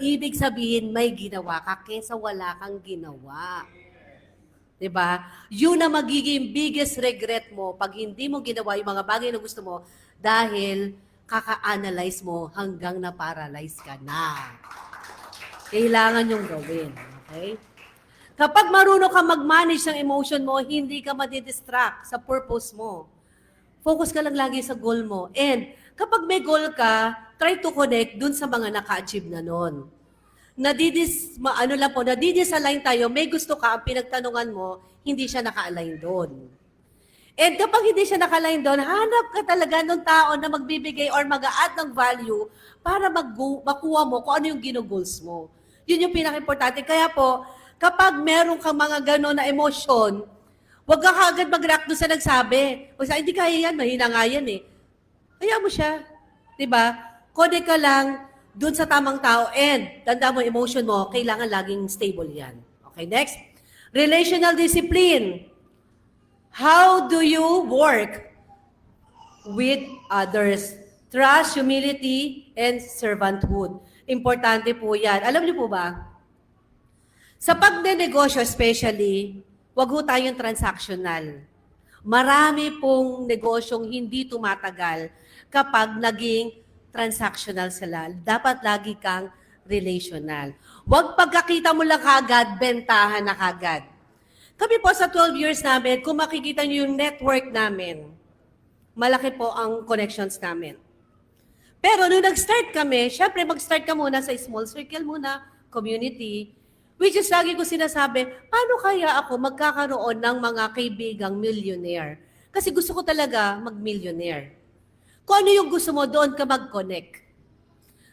Ibig sabihin, may ginawa ka kesa wala kang ginawa. Diba? Yun ang magiging biggest regret mo pag hindi mo ginawa yung mga bagay na gusto mo dahil kaka-analyze mo hanggang na-paralyze ka na. Kailangan yung gawin. Okay? Kapag marunong ka mag-manage ng emotion mo, hindi ka madidistract sa purpose mo. Focus ka lang lagi sa goal mo. And kapag may goal ka, try to connect dun sa mga naka-achieve na nun. Nadidisalign tayo, may gusto ka, ang pinagtanungan mo, hindi siya naka-align doon. And kapag hindi siya naka-align doon, hanap ka talaga ng tao na magbibigay or mag-a-add ng value para makuha mo kung ano yung ginugoals mo. Yun yung pinaka-importante. Kaya po, kapag meron kang mga gano'n na emosyon, huwag ka agad mag-react doon sa nagsabi. O sa hindi kaya yan, mahina nga yan eh. Kaya mo siya. Diba? Connect ka lang doon sa tamang tao and tanda mo, emotion mo, kailangan laging stable yan. Okay, next. Relational discipline. How do you work with others? Trust, humility, and servanthood. Importante po yan. Alam niyo po ba? Sa pagnenegosyo especially, wag ho tayong transactional. Marami pong negosyong hindi tumatagal kapag naging transactional sila. Dapat lagi kang relational. Huwag pagkakita mo lang kagad, bentahan na kagad. Kami po sa 12 years namin, kung makikita niyo yung network namin, malaki po ang connections namin. Pero nung nag-start kami, syempre mag-start ka muna sa small circle muna, community, which is lagi ko sinasabi, paano kaya ako magkakaroon ng mga kaibigang millionaire? Kasi gusto ko talaga mag-millionaire. Kung ano yung gusto mo, doon ka mag-connect.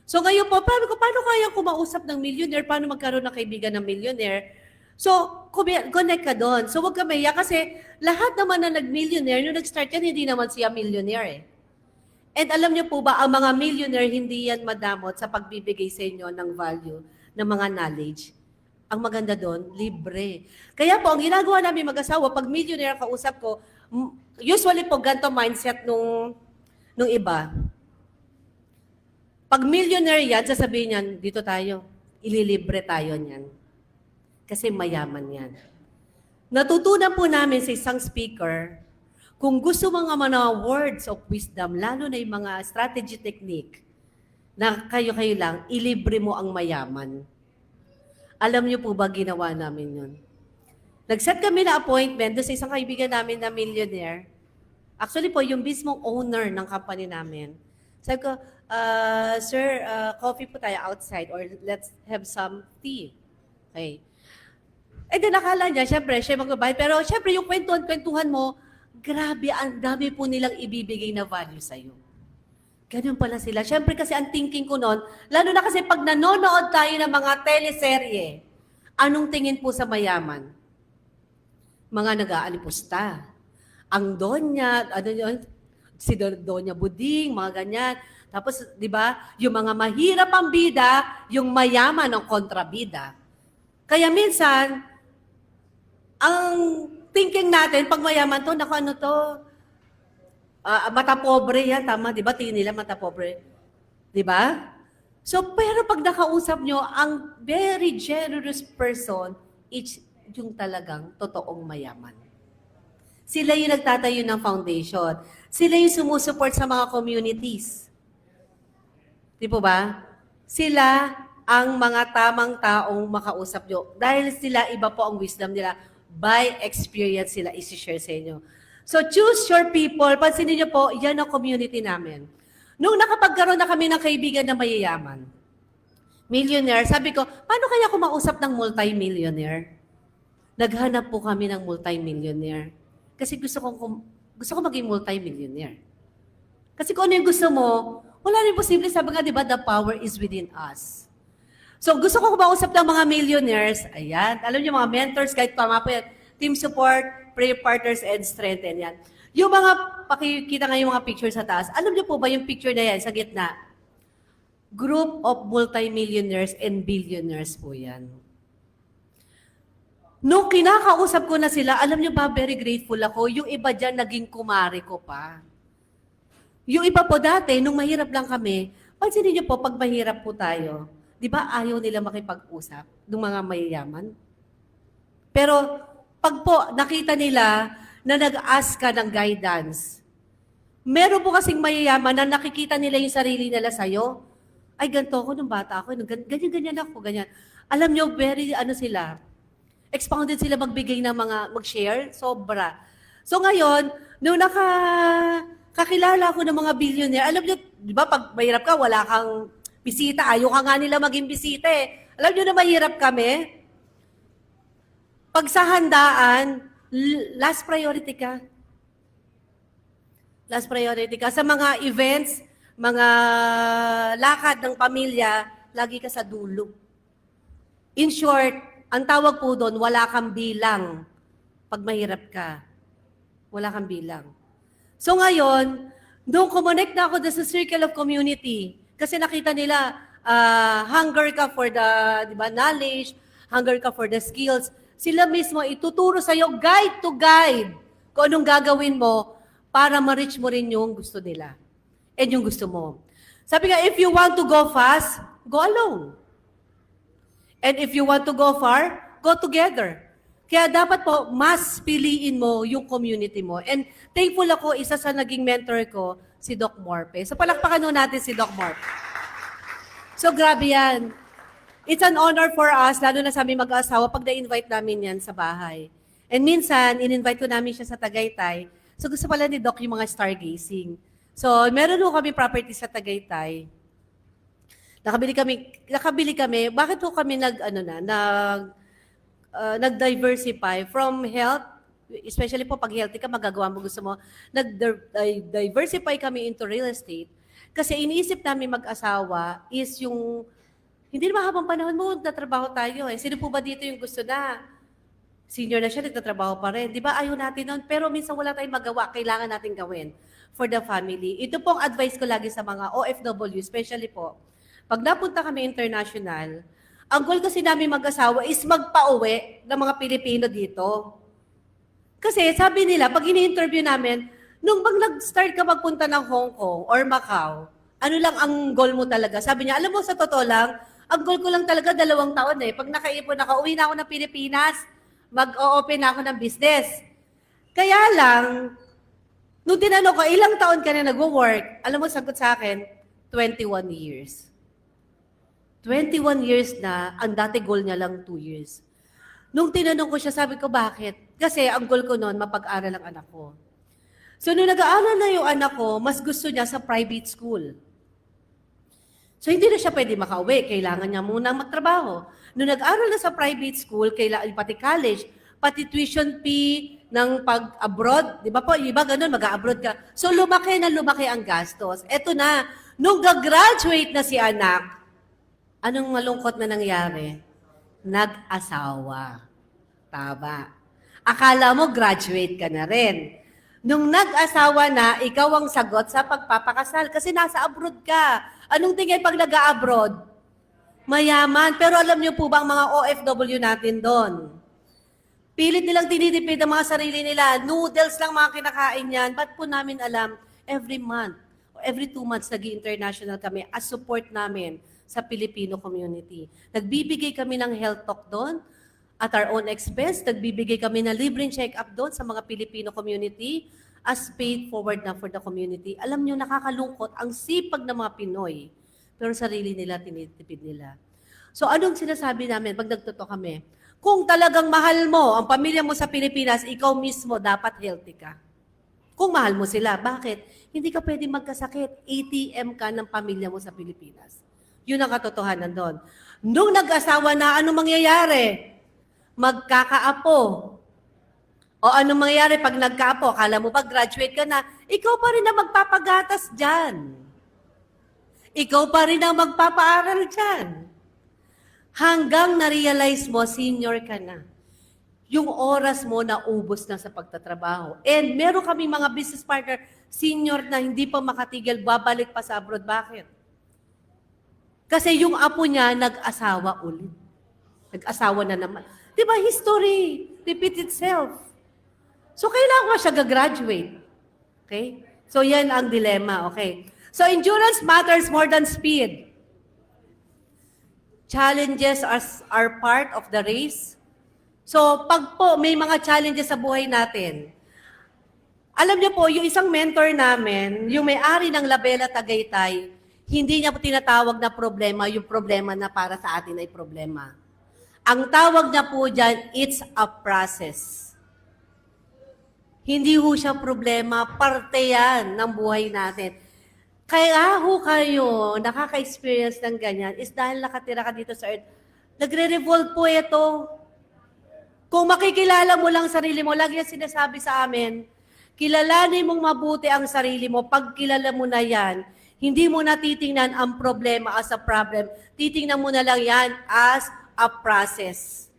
So ngayon po, paano kaya kumausap ng millionaire? Paano magkaroon ng kaibigan ng millionaire? So, connect ka doon. So huwag ka maya kasi lahat naman na nag-millionaire, nung nag-start yan, hindi naman siya millionaire eh. And alam niyo po ba, ang mga millionaire, hindi yan madamot sa pagbibigay sa inyo ng value, ng mga knowledge. Ang maganda doon, libre. Kaya po, ang ginagawa namin mag-asawa, pag millionaire kausap ko, usually po ganito mindset nung iba. Pag millionaire yan, sasabihin yan, dito tayo, ililibre tayo niyan. Kasi mayaman yan. Natutunan po namin sa isang speaker, kung gusto mga words of wisdom, lalo na yung mga strategy technique, na kayo-kayo lang, ilibre mo ang mayaman. Alam niyo po ba ginawa namin yun? Nag-set kami na appointment doon sa isang kaibigan namin na millionaire. Actually po, yung mismong owner ng company namin. Sabi ko, sir, coffee po tayo outside or let's have some tea. Okay. And then nakala niya, syempre, siya magbabayad. Pero syempre, yung kwentuhan mo, grabe, ang dami po nilang ibibigay na value sa'yo. Ganun pala sila. Syempre kasi ang thinking ko noon, lalo na kasi pag nanonood tayo ng mga teleserye, anong tingin po sa mayaman? Mga nag-aalipusta. Ang Donya, si Donya Buding, mga ganyan. Tapos, di ba, yung mga mahirap ang bida, yung mayaman ang kontrabida. Kaya minsan, ang thinking natin, pag mayaman to, naku ano to, mata pobre yan, tama, di ba? Tingin nila mata pobre. Di ba? So, pero pag nakausap nyo, ang very generous person, yung talagang totoong mayaman. Sila yung nagtatayo ng foundation. Sila yung sumusuport sa mga communities. Di po ba? Sila ang mga tamang taong makausap nyo. Dahil sila, iba po ang wisdom nila. By experience sila, isi-share sa inyo. So choose your people. Pansinin niyo po, yan ang community namin. Nung nakapagkaroon na kami ng kaibigan na mayayaman, millionaire, sabi ko, paano kaya kumausap ng multi-millionaire? Naghanap po kami ng multi-millionaire. Kasi gusto ko maging multi-millionaire. Kasi kung ano yung gusto mo, wala rin posible. Sabi nga, di ba, the power is within us. So gusto ko kumausap ng mga millionaires. Ayan. Alam niyo, mga mentors, kahit tama po yan. Team support, prayer partners, and strengthen yan. Yung mga, pakikita nga yung mga picture sa taas. Alam niyo po ba yung picture na yan sa gitna? Group of multi-millionaires and billionaires po yan. Nung kinakausap ko na sila, alam niyo ba, very grateful ako. Yung iba dyan, naging kumare ko pa. Yung iba po dati, nung mahirap lang kami, pansinin niyo po, pag mahirap po tayo, di ba ayaw nila makipag-usap ng mga mayayaman? Pero pag po nakita nila na nag-ask ka ng guidance, meron po kasing mayayaman na nakikita nila yung sarili nila sa'yo. Ay, ganito ako nung bata ako, ganyan ako, ganyan. Alam niyo, very sila, expounded sila magbigay ng mga, mag-share, sobra. So ngayon, nung kakilala ko ng mga billionaire, alam niyo, di ba, pag mahirap ka, wala kang bisita, ayaw ka nga nila maging bisita eh. Alam niyo na mahirap kami? Pag sa handaan, last priority ka. Last priority ka. Sa mga events, mga lakad ng pamilya, lagi ka sa dulo. In short, ang tawag po doon, wala kang bilang. Pag mahirap ka, wala kang bilang. So ngayon, nung kumonect na ako sa circle of community, kasi nakita nila, hunger ka for the knowledge, hunger ka for the skills, sila mismo ituturo sa'yo, guide to guide, kung anong gagawin mo para ma-reach mo rin yung gusto nila and yung gusto mo. Sabi nga, if you want to go fast, go alone. And if you want to go far, go together. Kaya dapat po, mas piliin mo yung community mo. And thankful ako, isa sa naging mentor ko, si Doc Morpe. So palakpakan nun natin si Doc Morpe. So grabe yan. It's an honor for us, lalo na sa aming mag-asawa, pag na-invite namin yan sa bahay. And minsan, in-invite ko namin siya sa Tagaytay. So gusto pala ni Doc yung mga stargazing. So meron po kami property sa Tagaytay. Nakabili kami. Bakit po kami nag-diversify from health, especially po pag healthy ka, magagawa mo gusto mo, nag-diversify kami into real estate. Kasi iniisip namin mag-asawa is yung, hindi naman habang panahon mo, nagtatrabaho tayo eh. Sino po ba dito yung gusto na? Senior na siya, nagtatrabaho pa rin. Di ba ayaw natin nun? Pero minsan wala tayong magawa, kailangan natin gawin for the family. Ito pong advice ko lagi sa mga OFW, especially po, pag napunta kami international, ang goal kasi namin mag-asawa is magpa-uwi ng mga Pilipino dito. Kasi sabi nila, pag ini-interview namin, nung nag-start ka magpunta ng Hong Kong or Macau, ano lang ang goal mo talaga? Sabi niya, alam mo, sa totoo lang, ang goal ko lang talaga 2 taon eh. Pag nakaipon ako, uwi na ako ng Pilipinas, mag-o-open na ako ng business. Kaya lang, nung tinanong ko, ilang taon ka na nag-work? Alam mo, sagot sa akin, 21 years. 21 years na, ang dati goal niya lang 2 years. Nung tinanong ko siya, sabi ko, bakit? Kasi ang goal ko noon, mapag-aral ang anak ko. So, nung nag-aaral na yung anak ko, mas gusto niya sa private school. So, hindi na siya pwede makauwi. Kailangan niya munang magtrabaho. Nung nag-aaral na sa private school, pati college, pati tuition fee ng pag-abroad, di ba po, iba ganun, mag-abroad ka. So, lumaki ang gastos. Eto na, nung gagraduate na si anak, anong malungkot na nangyari? Nag-asawa. Tama. Akala mo graduate ka na rin. Nung nag-asawa na, ikaw ang sagot sa pagpapakasal kasi nasa abroad ka. Anong tingin pag nag-abroad? Mayaman. Pero alam niyo po ba ang mga OFW natin doon? Pilit nilang tinitipid ang mga sarili nila. Noodles lang mga kinakain yan. Ba't po namin alam? Every month, or every 2 months, nag-international kami as support namin sa Filipino community. Nagbibigay kami ng health talk doon at our own expense. Nagbibigay kami ng libreng check-up doon sa mga Filipino community as paid forward na for the community. Alam nyo, nakakalungkot ang sipag ng mga Pinoy, pero sarili nila, tinitipid nila. So anong sinasabi namin pag nagtotoo kami? Kung talagang mahal mo ang pamilya mo sa Pilipinas, ikaw mismo dapat healthy ka. Kung mahal mo sila, bakit? Hindi ka pwede magkasakit. ATM ka ng pamilya mo sa Pilipinas. Yun ang katotohanan doon. Nung nag-asawa na, ano mangyayari? Magkakaapo. O anong mangyayari pag nagkaapo? Akala mo ba graduate ka na? Ikaw pa rin ang magpapagatas dyan. Ikaw pa rin ang magpapaaral dyan. Hanggang na-realize mo, senior ka na. Yung oras mo na ubos na sa pagtatrabaho. And meron kami mga business partner, senior na hindi pa makatigil, babalik pa sa abroad. Bakit? Kasi yung apo niya, nag-asawa ulit. Nag-asawa na naman. Di ba, history repeat itself. So, kailangan ko siya gagraduate. Okay? So, yan ang dilemma. Okay? So, endurance matters more than speed. Challenges are part of the race. So, pag po may mga challenges sa buhay natin, alam niyo po, yung isang mentor namin, yung may-ari ng Labela Tagaytay, hindi niya po tinatawag na problema, yung problema na para sa atin ay problema. Ang tawag niya po dyan, it's a process. Hindi ho siya problema, parte yan ng buhay natin. Kaya ho kayo nakaka-experience ng ganyan is dahil nakatira ka dito sa earth. Nagre-revolve po ito. Kung makikilala mo lang sarili mo, lagi yan sinasabi sa amin, kilalanin mong mabuti ang sarili mo. Pag kilala mo na yan, hindi mo na titingnan ang problema as a problem. Titingnan mo na lang yan as a process.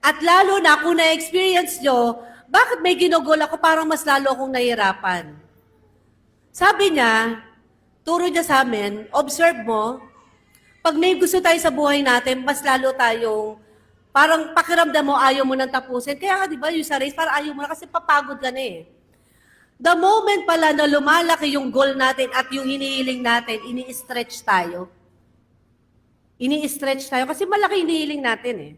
At lalo na kung na-experience nyo, bakit may ginugol ako parang mas lalo akong nahihirapan? Sabi niya, turo niya sa amin, observe mo, pag may gusto tayo sa buhay natin, mas lalo tayong, parang pakiramdam mo, ayaw mo nang tapusin. Kaya di ba, yung sa race, parang ayaw mo na kasi papagod ka na eh. The moment pala na lumalaki yung goal natin at yung hinihiling natin, ini-stretch tayo. Ini-stretch tayo kasi malaki hinihiling natin eh.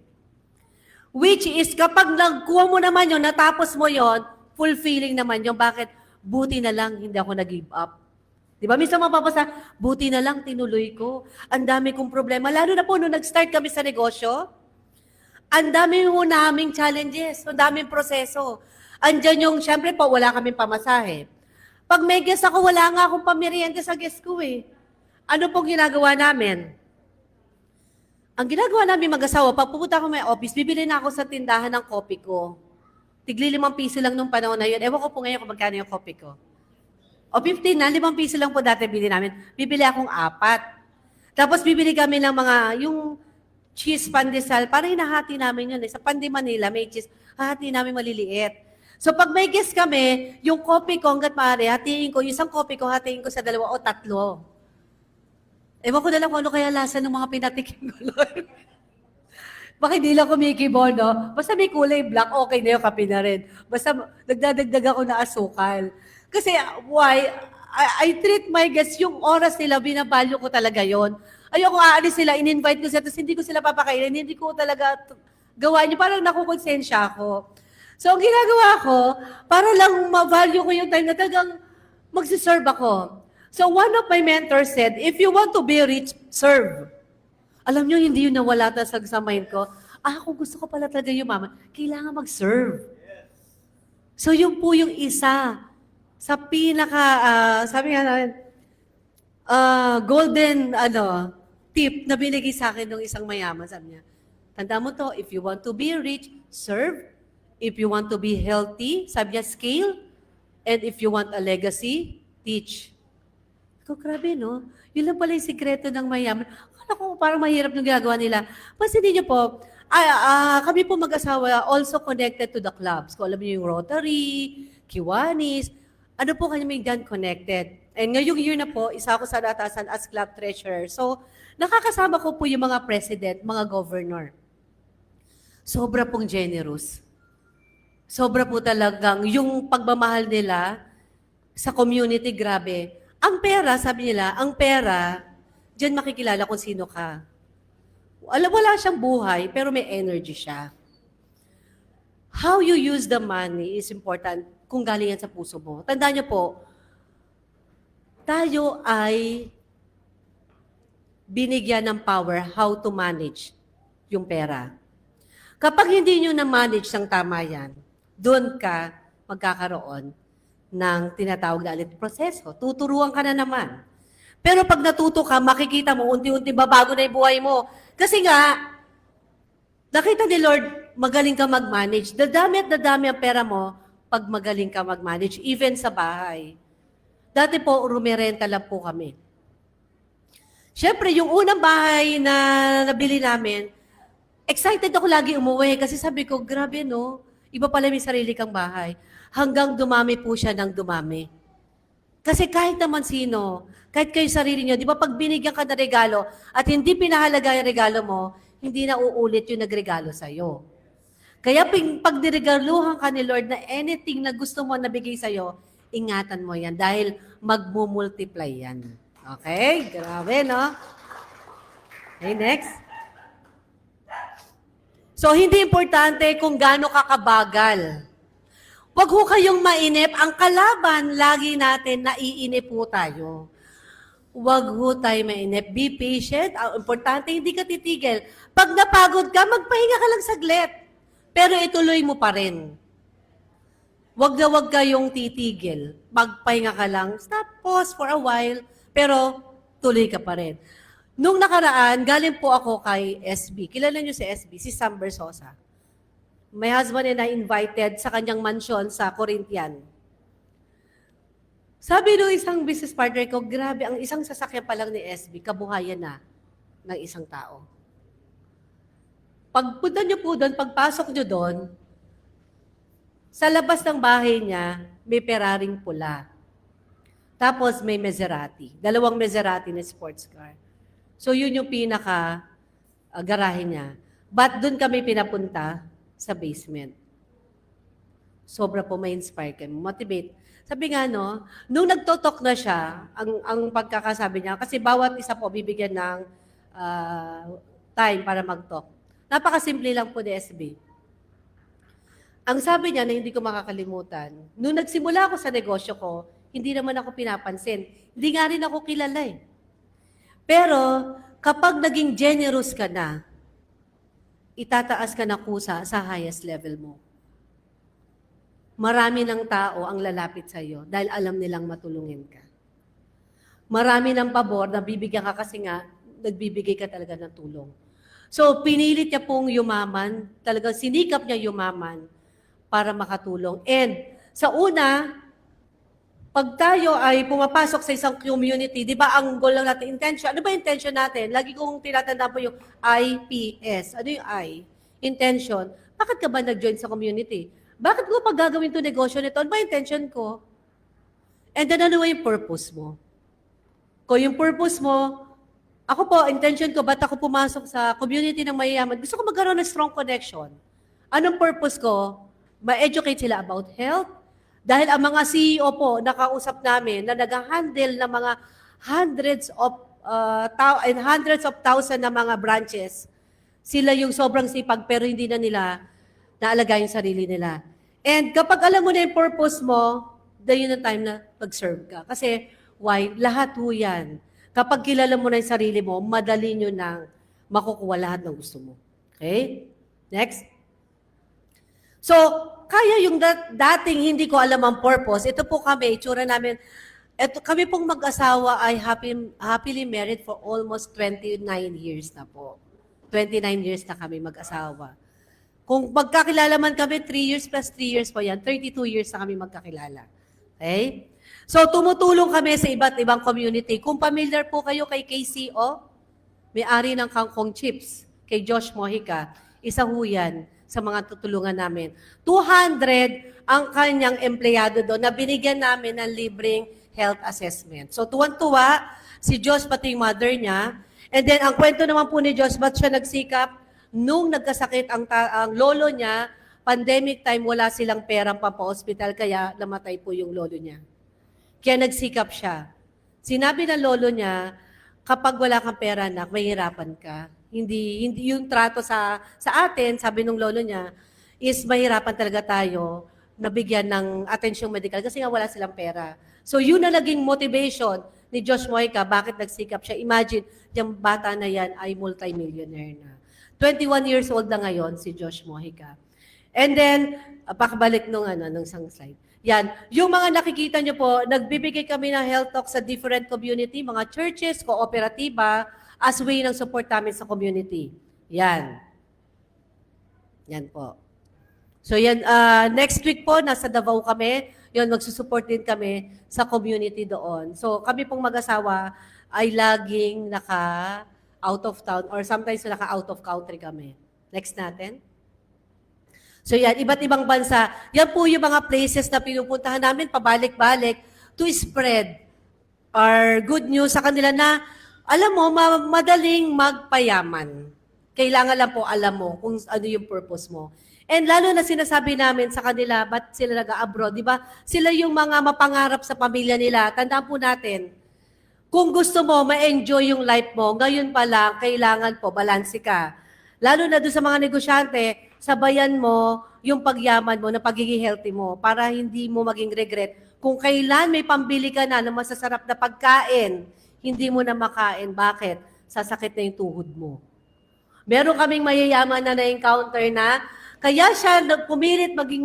Which is, kapag nagkuha mo naman yun, natapos mo yon, fulfilling naman yun. Bakit? Buti na lang, hindi ako nag-give up. Di ba? Minsan mapapasa, buti na lang, tinuloy ko. Ang dami kong problema. Lalo na po, nung nag-start kami sa negosyo, ang dami mo naming challenges, ang daming proseso. Andyan yung, syempre po, wala kaming pamasahe. Pag may guest ako, wala nga akong pamerienda sa guest ko eh. Ano pong ginagawa namin? Ang ginagawa namin mag-asawa, pag pupunta ako may office, bibili na ako sa tindahan ng kopi ko. Tigli 5 piso lang nung panahon na yun. Ewan ko po ngayon kung magkano yung kopi ko. O 15 na, 5 piso lang po dati bili namin. Bibili akong 4. Tapos bibili kami ng mga, yung cheese pandesal, parang hinahati namin yun. Sa Pandi Manila, may cheese, hahati namin maliliit. So pag may guest kami, yung kopi ko hanggat maaari, hatiin ko, yung isang kopi ko, hatiin ko sa 2 o 3. Ewan ko na lang kung ano kaya lasa ng mga pinatikim ko, Lord. Baka hindi lang kumikibon, no? Basta may kulay black, okay na yung kape na rin. Basta nagdadagdag ako na asukal. Kasi, why? I treat my guests, yung oras nila, binabalyo ko talaga yon. Ayoko aalis sila, in-invite ko sila, tapos hindi ko sila papakainin, hindi ko talaga gawa niyo. Parang nakukonsensya ako. So, ang ginagawa ko, para lang ma-value ko yung time na talagang magsiserve ako. So one of my mentors said, if you want to be rich, serve. Alam nyo, hindi yun nawala sa mind ko. Kung gusto ko pala talaga yumaman, kailangan mag-serve. So yun po yung isa sa sabi nga namin, golden tip na binigay sa akin ng isang mayaman. Sabi niya, tanda mo to, if you want to be rich, serve. If you want to be healthy, sabi niya, scale. And if you want a legacy, teach. Ko, grabe, no? Yun lang pala yung sikreto ng mayaman. Akala ko parang mahirap yung ginagawa nila. Pansinin niyo po, kami po mag-asawa also connected to the clubs. Kung alam niyo yung Rotary, Kiwanis, ano po kami dyan connected. And ngayong year na po, isa ako sa atasan as club treasurer. So, nakakasama ko po yung mga president, mga governor. Sobra pong generous. Sobra po talagang yung pagmamahal nila sa community, grabe. Ang pera, sabi nila, ang pera, diyan makikilala kung sino ka. Wala siyang buhay, pero may energy siya. How you use the money is important kung galing yan sa puso mo. Tandaan niyo po, tayo ay binigyan ng power how to manage yung pera. Kapag hindi nyo na-manage ng tama yan, doon ka magkakaroon ng tinatawag na ulit proseso. Tuturuan ka na naman. Pero pag natuto ka, makikita mo, unti-unti babago na yung buhay mo. Kasi nga, nakita ni Lord, magaling ka mag-manage. Dadami at dadami ang pera mo pag magaling ka mag-manage, even sa bahay. Dati po, rumerenta lang po kami. Siyempre, yung unang bahay na nabili namin, excited ako lagi umuwi kasi sabi ko, grabe no, iba pala may sarili kang bahay. Hanggang dumami po siya ng dumami. Kasi kahit naman sino, kahit kayo sarili nyo, di ba pag binigyan ka ng regalo at hindi pinahalaga yung regalo mo, hindi na uulit yung nagregalo sa'yo. Kaya pag dinigaluhan ka ni Lord na anything na gusto mo nabigay sa'yo, ingatan mo yan dahil magmumultiply yan. Okay? Grabe, no? Okay, next. So, hindi importante kung gaano kakabagal. Huwag ho kayong mainip. Ang kalaban, lagi natin naiinip po tayo. Huwag ho tayo mainip. Be patient. Ang importante, hindi ka titigil. Pag napagod ka, magpahinga ka lang saglit. Pero ituloy mo pa rin. Huwag na huwag kayong titigil. Magpahinga ka lang. Stop, pause for a while. Pero tuloy ka pa rin. Nung nakaraan, galing po ako kay SB. Kilala niyo si SB, si Sam Bersosa. My husband and I invited sa kanyang mansion sa Corinthian. Sabi nung isang business partner ko, grabe, ang isang sasakyan pa lang ni SB, kabuhayan na ng isang tao. Pagpunta niyo po doon, pagpasok niyo doon, sa labas ng bahay niya, may Ferraring pula. Tapos may Maserati. 2 Maserati na sports car. So yun yung pinaka-garahe niya. But doon kami pinapunta sa basement. Sobra po ma-inspire kami, motivate. Sabi nga no, nung nagtotok na siya, ang pagkakasabi niya, kasi bawat isa po bibigyan ng time para mag-talk. Napakasimple lang po ni SB. Ang sabi niya na hindi ko makakalimutan, nung nagsimula ako sa negosyo ko, hindi naman ako pinapansin. Hindi nga rin ako kilala eh. Pero kapag naging generous ka na, itataas ka na kusa sa highest level mo. Marami ng tao ang lalapit sa iyo dahil alam nilang matulungin ka. Marami ng pabor na bibigyan ka kasi nga, nagbibigay ka talaga ng tulong. So, pinilit niya pong yumaman, talagang sinikap niya yumaman para makatulong. And sa una, pag tayo ay pumapasok sa isang community, di ba ang goal lang natin, intention, ano ba intention natin? Lagi kong tinatanda po yung IPS. Ano yung I? Intention. Bakit ka ba nag-join sa community? Bakit ko pag gagawin to negosyo nito? Ano ba intention ko? And then ano yung purpose mo? Kung yung purpose mo, ako po, intention ko, ba't ako pumasok sa community ng mayayaman? Gusto ko magkaroon ng strong connection. Anong purpose ko? Ma-educate sila about health. Dahil ang mga CEO po, nakausap namin na nag-handle ng mga hundreds of thousands na mga branches, sila yung sobrang sipag pero hindi na nila naalaga yung sarili nila. And kapag alam mo na yung purpose mo, then yun ang time na pag-serve ka. Kasi, why? Lahat ho yan. Kapag kilala mo na yung sarili mo, madali nyo nang makukuha lahat ng gusto mo. Okay? Next. So, kaya yung dating hindi ko alam ang purpose, ito po kami, itsura namin, kami pong mag-asawa ay happily married for almost 29 years na po. 29 years na kami mag-asawa. Kung magkakilala man kami, 3 years plus 3 years po yan, 32 years na kami magkakilala. Okay? So, tumutulong kami sa iba't ibang community. Kung familiar po kayo kay KCO, may-ari ng Kangkong Chips, kay Josh Mojica, isa ho yan sa mga tutulungan namin. 200 ang kanyang empleyado doon na binigyan namin ng libreng health assessment. So, tuwan-tuwa, si Josh pati yung mother niya. And then, ang kwento naman po ni Josh, ba't siya nagsikap? Nung nagkasakit ang lolo niya, pandemic time, wala silang perang pampa-hospital, kaya namatay po yung lolo niya. Kaya nagsikap siya. Sinabi ng lolo niya, kapag wala kang pera, anak, mahihirapan ka. Hindi yung trato sa atin, sabi ng lolo niya, is mahirapan talaga tayo na bigyan ng atensyong medical kasi nga wala silang pera. So yun na naging motivation ni Josh Mojica, bakit nagsikap siya. Imagine, yung bata na yan ay multimillionaire na. 21 years old na ngayon si Josh Mojica. And then, pakabalik nung isang slide. Yan. Yung mga nakikita nyo po, nagbibigay kami ng health talk sa different community, mga churches, kooperatiba, as way ng support namin sa community. Yan. Yan po. So yan, next week po, nasa Davao kami. Yun, magsusupport din kami sa community doon. So kami pong mag-asawa ay laging naka-out of town or sometimes naka-out of country kami. Next natin. So yan, iba't ibang bansa. Yan po yung mga places na pinupuntahan namin pabalik-balik to spread our good news sa kanila na, alam mo, madaling magpayaman. Kailangan lang po alam mo kung ano yung purpose mo. And lalo na sinasabi namin sa kanila, ba't sila nag-abroad, di ba? Sila yung mga mapangarap sa pamilya nila. Tandaan po natin, kung gusto mo ma-enjoy yung life mo, ngayon pa lang, kailangan po, balanse ka. Lalo na doon sa mga negosyante, sabayan mo yung pagyaman mo na pagiging healthy mo para hindi mo maging regret. Kung kailan may pambili ka na ng masasarap na pagkain, hindi mo na makain. Bakit? Sasakit na yung tuhod mo. Meron kaming mayayaman na na-encounter na, kaya siya pumilit maging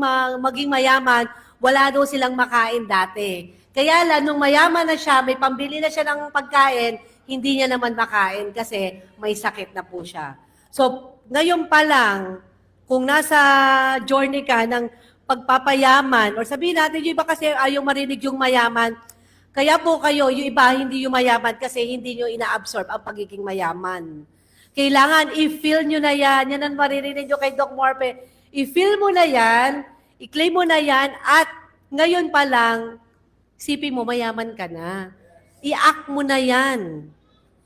mayaman, wala daw silang makain dati. Kaya lang, nung mayaman na siya, may pambili na siya ng pagkain, hindi niya naman makain kasi may sakit na po siya. So, ngayon pa lang, kung nasa journey ka ng pagpapayaman, or sabihin natin, yung iba kasi ayaw marinig yung mayaman, kaya po kayo, yung iba hindi yung mayaman kasi hindi nyo ina-absorb ang pagiging mayaman. Kailangan i-feel nyo na yan. Yan ang maririnig nyo kay Doc Morpe. I-feel mo na yan, i-claim mo na yan, at ngayon pa lang, isipin mo, mayaman ka na. I-act mo na yan.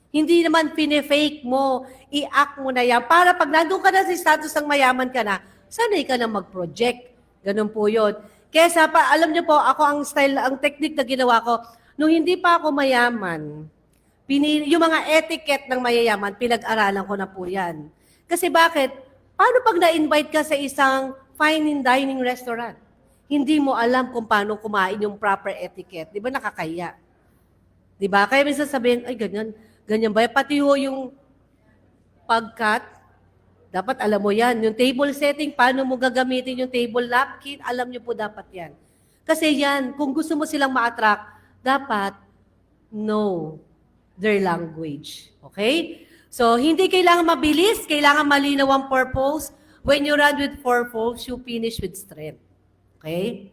Hindi naman pine-fake mo. I-act mo na yan. Para pag nandun ka na sa status ng mayaman ka na, sanay ka na mag-project. Ganun po yun. Kesa pa, alam nyo po, ako ang style, ang technique na ginawa ko, nung hindi pa ako mayaman, yung mga etiquette ng mayayaman, pinag-aralan ko na po yan. Kasi bakit? Paano pag na-invite ka sa isang fine dining restaurant? Hindi mo alam kung paano kumain yung proper etiquette. Di ba nakakaya? Di ba? Kaya minsan sabihin, ay ganyan ba? Pati yung pagkat, dapat alam mo yan. Yung table setting, paano mo gagamitin yung table napkin, alam nyo po dapat yan. Kasi yan, kung gusto mo silang ma-attract, dapat know their language. Okay? So, hindi kailangan mabilis, kailangan malinaw ang purpose. When you run with purpose, you finish with strength. Okay?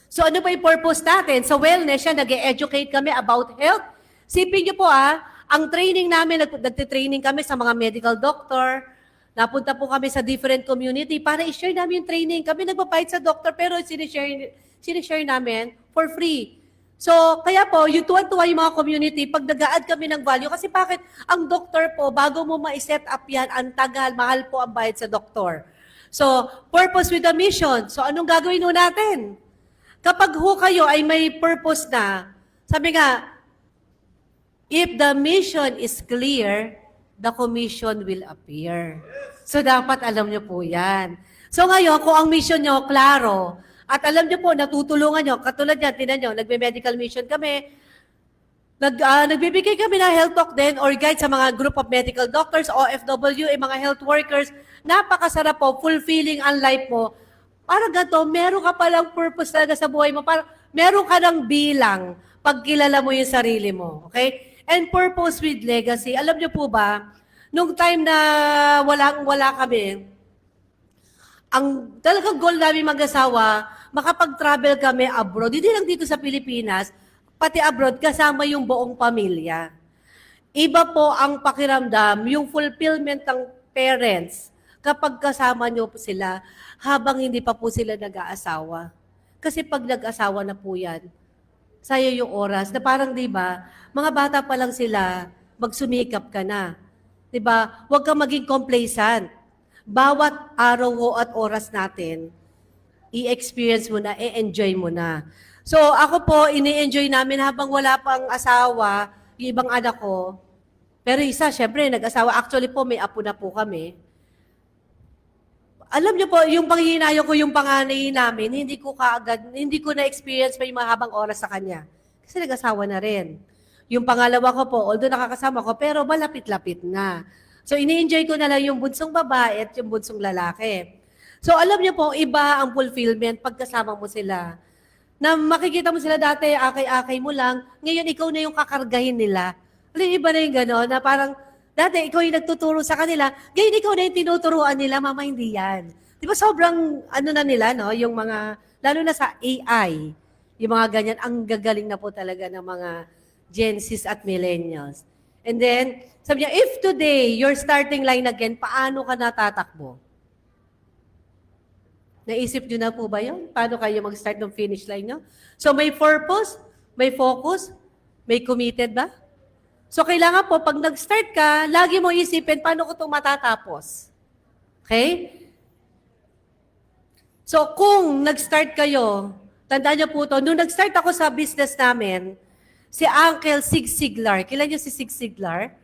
So, ano ba yung purpose natin? Sa wellness, nag-e-educate kami about health. Sipin niyo po ang training namin, nagtitraining kami sa mga medical doctor, napunta po kami sa different community para i-share namin yung training. Kami nagpapahit sa doctor, pero sinishare namin for free. So, kaya po, yung tuwan-tuwa yung mga community, pag nag-a-add kami ng value, kasi bakit? Ang doctor po, bago mo ma-set up yan, ang tagal, mahal po ang bayad sa doktor. So, purpose with a mission. So, anong gagawin ho natin? Kapag ho kayo ay may purpose na, sabi nga, if the mission is clear, the commission will appear. So, dapat alam nyo po yan. So, ngayon, kung ang mission nyo, klaro, at alam nyo po, natutulungan nyo, katulad yan, tinan nyo, nagme-medical mission kami, nagbibigay kami ng health talk din or guide sa mga group of medical doctors, OFW, mga health workers. Napakasarap po, fulfilling ang life mo. Para gato, meron ka palang purpose talaga sa buhay mo. Para meron ka ng bilang pag kilala mo yung sarili mo. Okay? And purpose with legacy. Alam nyo po ba, nung time na wala kami, ang talagang goal namin mag-asawa, makapag-travel kami abroad. Hindi lang dito sa Pilipinas, pati abroad, kasama yung buong pamilya. Iba po ang pakiramdam, yung fulfillment ng parents, kapag kasama nyo po sila, habang hindi pa po sila nag-aasawa. Kasi pag nag-asawa na po yan, sayang yung oras, na parang di ba, mga bata pa lang sila, magsumikap ka na. Di ba? Huwag kang maging complacent. Bawat araw at oras natin, i-experience mo na, i-enjoy mo na. So, ako po, ini-enjoy namin habang wala pang asawa, yung ibang anak ko. Pero isa, syempre, nag-asawa. Actually po, may apo na po kami. Alam niyo po, yung panghihinayo ko, yung panganay namin, hindi ko na-experience pa yung mahabang oras sa kanya. Kasi nag-asawa na rin. Yung pangalawa ko po, although nakakasama ko, pero malapit-lapit na. So, ini-enjoy ko na lang yung bunsong babae at yung bunsong lalaki. So, alam niyo po, iba ang fulfillment pagkasama mo sila. Na makikita mo sila dati, akay-akay mo lang, ngayon ikaw na yung kakargahin nila. Alam, iba na yung gano'n, na parang, dati ikaw yung nagtuturo sa kanila, ngayon ikaw na yung tinuturuan nila, mama, hindi yan. Di ba sobrang, na nila, no? Yung mga, lalo na sa AI, yung mga ganyan, ang gagaling na po talaga ng mga Gen Zs at Millennials. And then, sabi niya, if today, you're starting line again, paano ka natatakbo? Naisip niyo na po ba yun? Paano kayo mag-start ng finish line nyo? So, may purpose, may focus, may committed ba? So, kailangan po, pag nag-start ka, lagi mo isipin, paano ko itong matatapos? Okay? So kung nag-start kayo, tandaan niyo po to, nung nag-start ako sa business namin, si Uncle Sig Siglar, kilala niyo si Sig Siglar?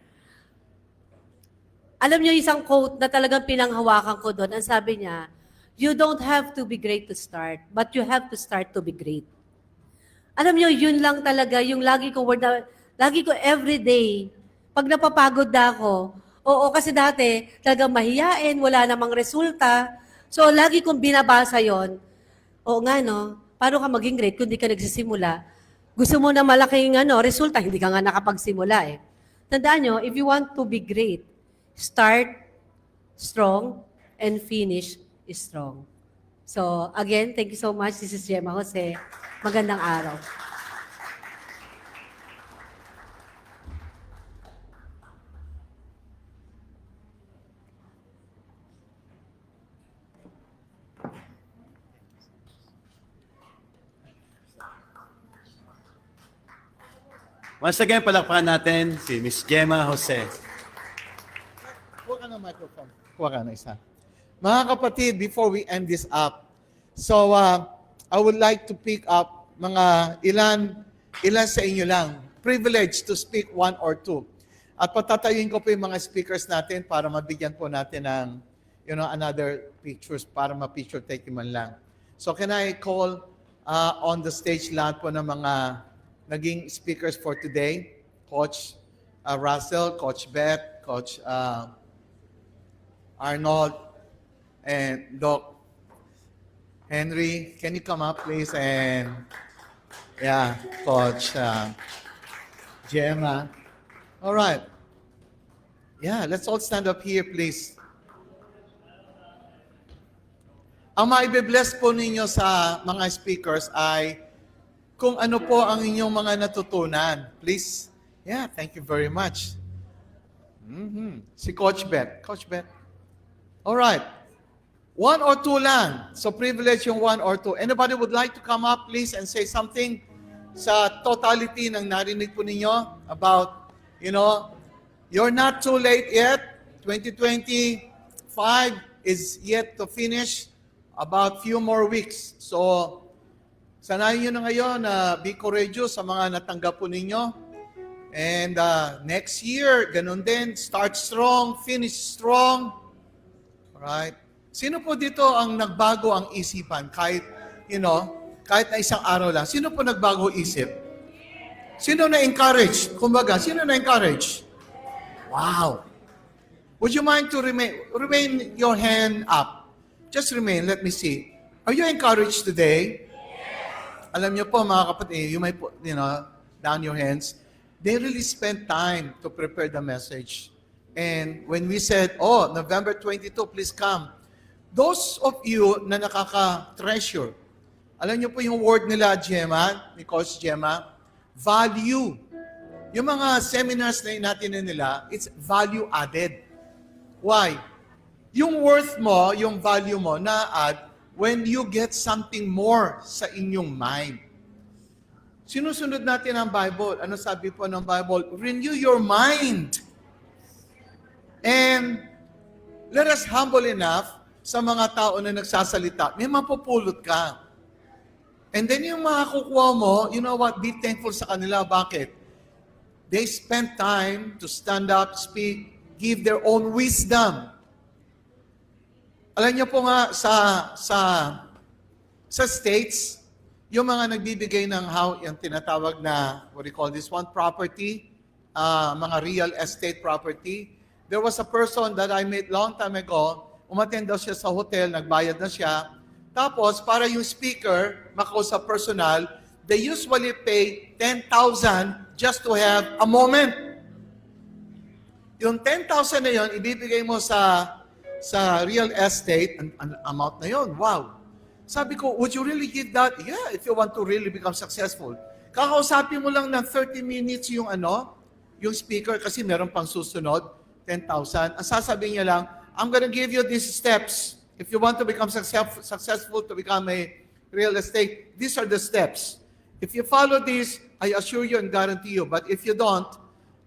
Alam niyo isang quote na talagang pinanghawakan ko doon, ang sabi niya, you don't have to be great to start, but you have to start to be great. Alam niyo, yun lang talaga, yung lagi ko word na, lagi ko everyday, pag napapagod na ako, oo, kasi dati, talagang mahiyain, wala namang resulta, so lagi kong binabasa yon. Oo nga, no? Paano ka maging great kung di ka nagsisimula? Gusto mo na malaking resulta, hindi ka nga nakapagsimula eh. Tandaan nyo, if you want to be great, start strong and finish strong. So, again, thank you so much. This is Gemma Jose. Magandang araw. Once again, palakpakan natin si Miss Gemma Jose. Kuha ka ng microphone. Kuha ka na isa. Mga kapatid, before we end this up, so I would like to pick up mga ilan sa inyo lang. Privilege to speak one or two. At patatayuin ko po yung mga speakers natin para mabigyan po natin ng another pictures para ma-picture take man lang. So can I call on the stage lahat po ng mga naging speakers for today? Coach Russell, Coach Beth, Coach Arnold, and Doc Henry. Can you come up, please? And Coach Gemma. All right. Yeah, let's all stand up here, please. Ang maibe-bless po ninyo sa mga speakers ay kung ano po ang inyong mga natutunan. Please. Yeah, thank you very much. Si Coach Beth. Coach Beth. All right. One or two lang. So privilege yung one or two. Anybody would like to come up, please, and say something sa totality ng narinig po ninyo about, you're not too late yet. 2025 is yet to finish. About few more weeks. So, sanayin nyo na ngayon na be courageous sa mga natanggap po ninyo. And next year, ganun din. Start strong, finish strong. Alright? Sino po dito ang nagbago ang isipan? Kahit na isang araw lang. Sino po nagbago isip? Sino na-encourage? Kumbaga, sino na-encourage? Wow! Would you mind to remain your hand up? Just remain. Let me see. Are you encouraged today? Yes. Alam niyo po, mga kapatid, you may put, down your hands. They really spent time to prepare the message. And when we said, November 22, please come. Those of you na nakaka-treasure, alam niyo po yung word nila, Gemma, ni Coach Gemma, value. Yung mga seminars na natin nila, it's value added. Why? Yung worth mo, yung value mo, na-add when you get something more sa inyong mind. Sinusunod natin ang Bible. Ano sabi po ng Bible? Renew your mind. And let us humble enough sa mga tao na nagsasalita. May mapupulot ka. And then yung mga kukuha mo, you know what? Be thankful sa kanila. Bakit? They spent time to stand up, speak, give their own wisdom. Alam niyo po nga sa States, yung mga nagbibigay ng yung tinatawag na, what do you call this one, property, mga real estate property. There was a person that I met long time ago, umattend daw siya sa hotel, nagbayad na siya. Tapos, para yung speaker, makausap personal, they usually pay 10,000 just to have a moment. Yung 10,000 na yun, ibibigay mo sa real estate, an amount na yon. Wow. Sabi ko, would you really give that? Yeah, if you want to really become successful. Kakausapin mo lang ng 30 minutes yung speaker kasi meron pang susunod, 10,000. Ang sasabihin niya lang, I'm gonna give you these steps. If you want to become successful to become a real estate, these are the steps. If you follow this, I assure you and guarantee you. But if you don't,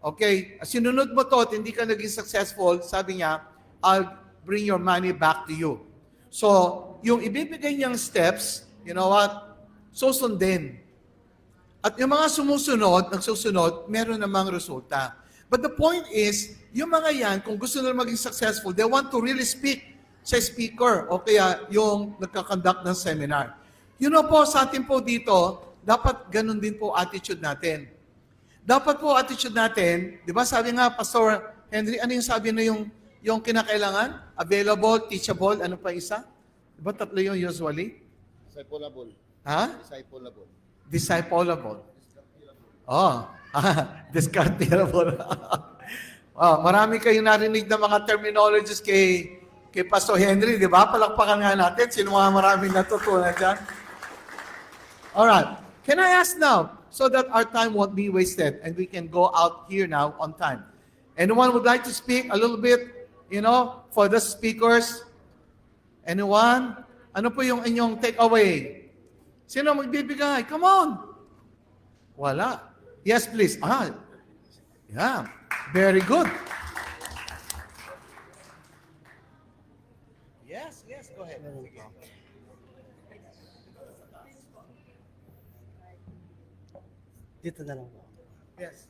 okay, sinunod mo to at hindi ka naging successful, sabi niya, I'll bring your money back to you. So, yung ibibigay niyang steps, you know what? Susundin. At yung mga nagsusunod, meron namang resulta. But the point is, yung mga yan, kung gusto nila maging successful, they want to really speak sa speaker o kaya yung nagkakonduct ng seminar. You know po, sa atin po dito, dapat ganun din po attitude natin. Dapat po attitude natin, di ba sabi nga, Pastor Henry, ano yung sabi na yung kinakailangan? Available, teachable, ano pa isa? Di ba tatlo yung usually? Discipleable. Ha? Discipleable. Discipleable. Oh, discardable. Oh, marami kayong narinig na mga terminologies kay Pastor Henry, di ba? Palakpakan nga natin. Sino mga maraming natutunan dyan? Alright. Can I ask now, so that our time won't be wasted and we can go out here now on time. Anyone would like to speak a little bit, for the speakers? Anyone? Ano po yung inyong takeaway? Sino magbibigay? Come on! Wala. Yes, please. Yeah. Very good. Yes, go ahead. Sige. Dito na lang po. Yes.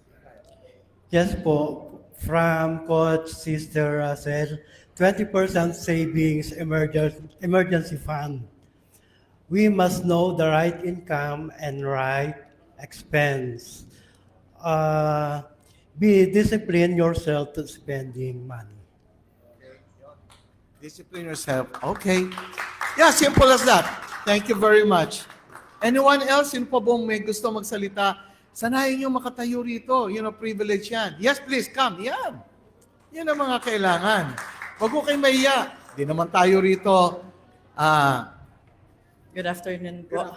Yes po, from Coach Sister Russell, 20% savings emergency fund. We must know the right income and right expense. Be discipline yourself to spending money. Discipline yourself. Okay. Yeah, simple as that. Thank you very much. Anyone else? Sino pa bang may gusto magsalita? Sanayin nyo makatayo rito. Privilege yan. Yes, please, come. Yan. Yan ang mga kailangan. Huwag ko kayo mahiya. Di naman tayo rito. Good afternoon po.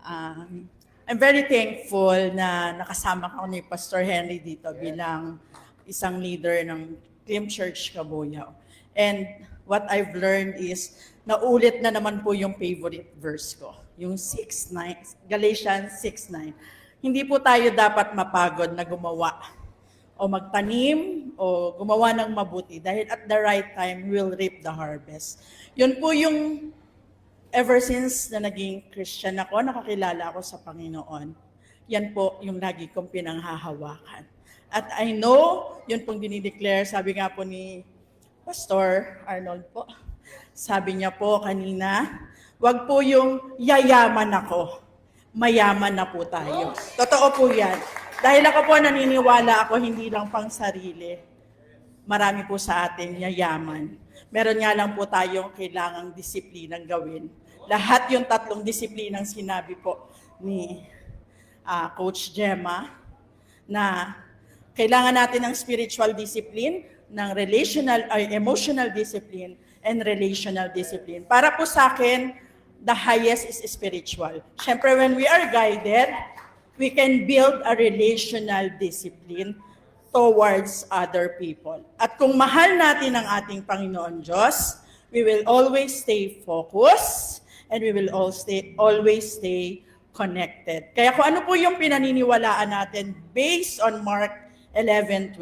I'm very thankful na nakasama ko ni Pastor Henry dito bilang isang leader ng Clim Church Cabuyao. And what I've learned is, naulit na naman po yung favorite verse ko, yung 6:9, Galatians 6:9. Hindi po tayo dapat mapagod na gumawa o magtanim o gumawa ng mabuti dahil at the right time, we'll reap the harvest. Yun po yung ever since na naging Christian ako, nakakilala ako sa Panginoon, yan po yung lagi kong pinanghahawakan. At I know, yun pong dinideclare, sabi nga po ni Pastor Arnold po, sabi niya po kanina, wag po yung yayaman ako, mayaman na po tayo. Totoo po yan. Dahil ako po naniniwala ako, hindi lang pang sarili. Marami po sa atin yayaman. Meron nga lang po tayong kailangang disiplinang gawin. Lahat yung tatlong disiplinang sinabi po ni Coach Gemma na kailangan natin ng spiritual discipline, ng emotional discipline, and relational discipline. Para po sa akin, the highest is spiritual. Siyempre, when we are guided, we can build a relational discipline towards other people. At kung mahal natin ang ating Panginoon Diyos, we will always stay focused and we will always stay connected. Kaya kung ano po yung pinaniniwalaan natin based on Mark 11:24,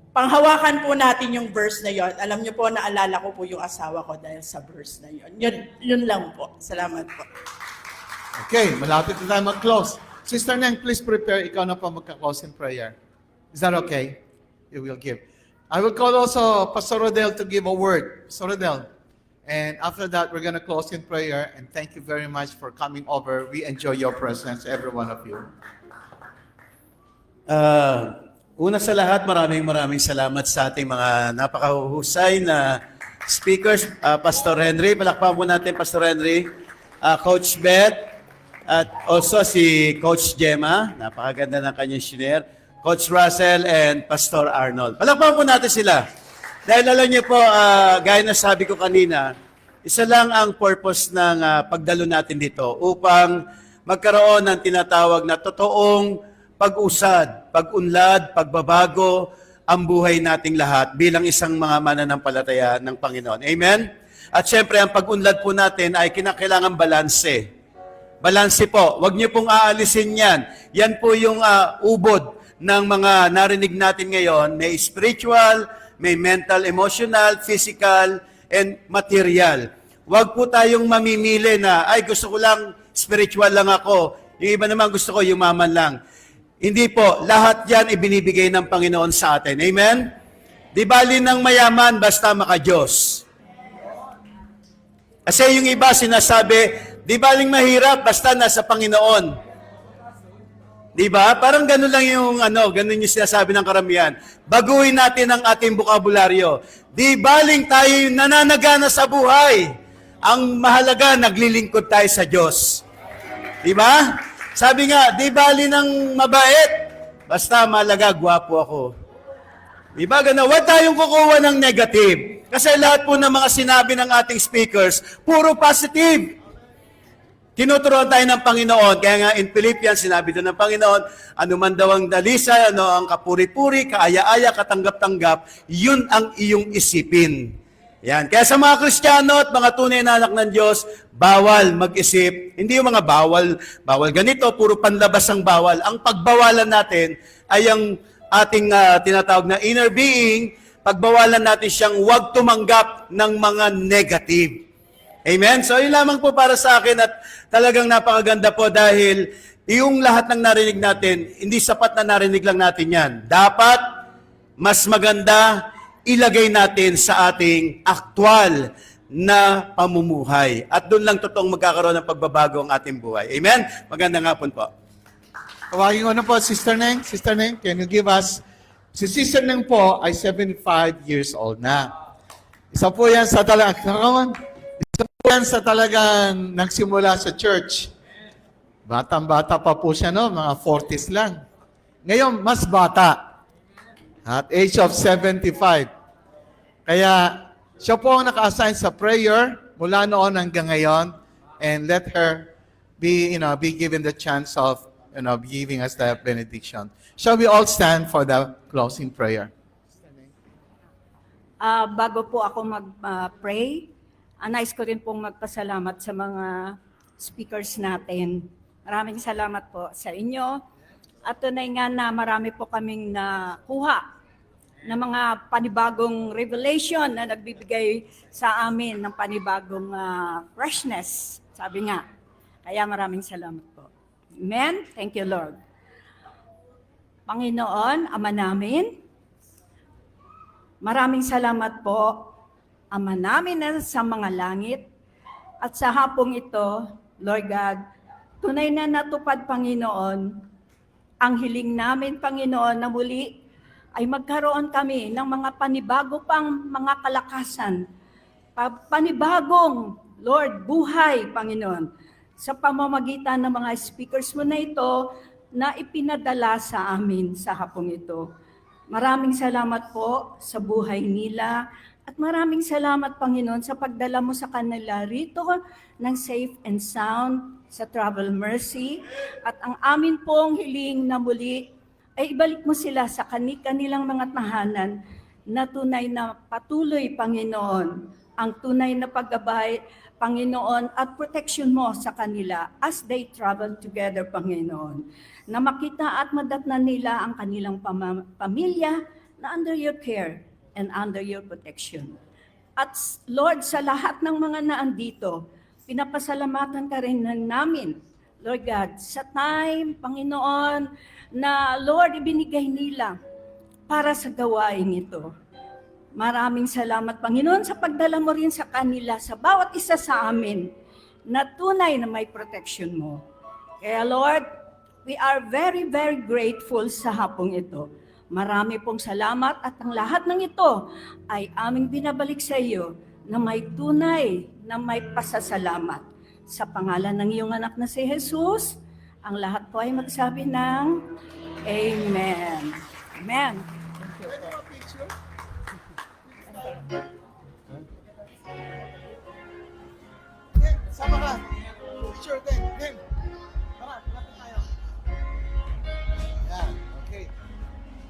panghawakan po natin yung verse na yon. Alam niyo po, naalala ko po yung asawa ko dahil sa verse na yon. Yun lang po. Salamat po. Okay, malapit na tayo mag-close. Sister Neng, please prepare. Ikaw na pa magka-close in prayer. Is that okay? You will give. I will call also Pastor Rodel to give a word. Pastor Rodel. And after that, we're going to close in prayer. And thank you very much for coming over. We enjoy your presence, every one of you. Una sa lahat, maraming salamat sa ating mga napakahusay na speakers. Pastor Henry, palakpakan po natin Pastor Henry. Coach Beth, at also si Coach Gemma, napakaganda ng kanyang share. Coach Russell and Pastor Arnold. Palakpakan po natin sila. Dahil alam niyo po, gaya na sabi ko kanina, isa lang ang purpose ng pagdalo natin dito upang magkaroon ng tinatawag na totoong pag-usad, pag-unlad, pagbabago ang buhay nating lahat bilang isang mga mananampalataya ng Panginoon. Amen? At syempre, ang pag-unlad po natin ay kinakailangan balanse. Balanse po. Huwag niyo pong aalisin yan. Yan po yung ubod ng mga narinig natin ngayon. May spiritual, may mental, emotional, physical, and material. Huwag po tayong mamimili na, ay gusto ko lang, spiritual lang ako. Yung iba naman gusto ko, yumaman lang. Hindi po, lahat yan ibinibigay ng Panginoon sa atin. Amen? Di bali ng mayaman, basta maka-Diyos. Kasi yung iba sinasabi, di baling mahirap, basta nasa Panginoon. Di ba? Parang ganun lang yung ganun yung sinasabi ng karamihan. Baguhin natin ang ating bokabularyo. Di baling tayo yung nananagana sa buhay. Ang mahalaga, naglilingkod tayo sa Diyos. Di ba? Sabi nga, di bali ng mabait, basta mahalaga, gwapo ako. Di ba? Ganun, huwag tayong kukuha ng negative. Kasi lahat po ng mga sinabi ng ating speakers, puro positive. Tinuturuan tayo ng Panginoon. Kaya nga in Philippians, sinabi doon ng Panginoon, ano man daw ang dalisay, ano ang kapuri-puri, kaaya-aya, katanggap-tanggap, yun ang iyong isipin. Yan. Kaya sa mga Kristiyano at mga tunay na anak ng Diyos, bawal mag-isip. Hindi yung mga bawal ganito, puro panlabas ang bawal. Ang pagbawalan natin ay ang ating tinatawag na inner being, pagbawalan natin siyang huwag tumanggap ng mga negative. Amen? So, yun lamang po para sa akin at talagang napakaganda po dahil yung lahat ng narinig natin, hindi sapat na narinig lang natin yan. Dapat, mas maganda, ilagay natin sa ating aktwal na pamumuhay. At doon lang totoong magkakaroon ng pagbabago ang ating buhay. Amen? Magandang hapon po. Tawagin ko na po, Sister Neng. Sister Neng, can you give us... Si Sister Neng po ay 75 years old na. Isa po yan sa talagang nagsimula sa church. Batang-bata pa po siya, no? Mga 40s lang. Ngayon, mas bata. At age of 75. Kaya, siya po ang naka-assign sa prayer mula noon hanggang ngayon. And let her be given the chance of giving us the benediction. Shall we all stand for the closing prayer? Bago po ako mag-pray, nais ko rin pong magpasalamat sa mga speakers natin. Maraming salamat po sa inyo. At tunay nga na marami po kaming nakuha na mga panibagong revelation na nagbibigay sa amin ng panibagong freshness. Sabi nga. Kaya maraming salamat po. Amen? Thank you, Lord. Panginoon, Ama namin, maraming salamat po, Ama namin na sa mga langit, at sa hapong ito, Lord God, tunay na natupad, Panginoon, ang hiling namin, Panginoon, na muli ay magkaroon kami ng mga panibago pang mga kalakasan, panibagong, Lord, buhay, Panginoon, sa pamamagitan ng mga speakers mo na ito na ipinadala sa amin sa hapong ito. Maraming salamat po sa buhay nila at maraming salamat, Panginoon, sa pagdala mo sa kanila rito ng safe and sound sa Travel Mercy. At ang amin pong hiling na muli ay ibalik mo sila sa kanilang mga tahanan na tunay na patuloy, Panginoon, ang tunay na paggabay, Panginoon, at protection mo sa kanila as they travel together, Panginoon. Na makita at madatnan nila ang kanilang pamilya na under your care and under your protection. At Lord, sa lahat ng mga naandito, pinapasalamatan ka rin namin, Lord God, sa time, Panginoon, na Lord, ibinigay nila para sa gawain ito. Maraming salamat, Panginoon, sa pagdala mo rin sa kanila, sa bawat isa sa amin, na tunay na may protection mo. Kaya Lord, we are very, very grateful sa hapong ito. Marami pong salamat at ang lahat ng ito ay aming binabalik sa iyo na may tunay, na may pasasalamat. Sa pangalan ng iyong anak na si Jesus, ang lahat po ay magsabi ng Amen. Amen. Sama ka. Picture din. Tara, lapit tayo. Yan, okay.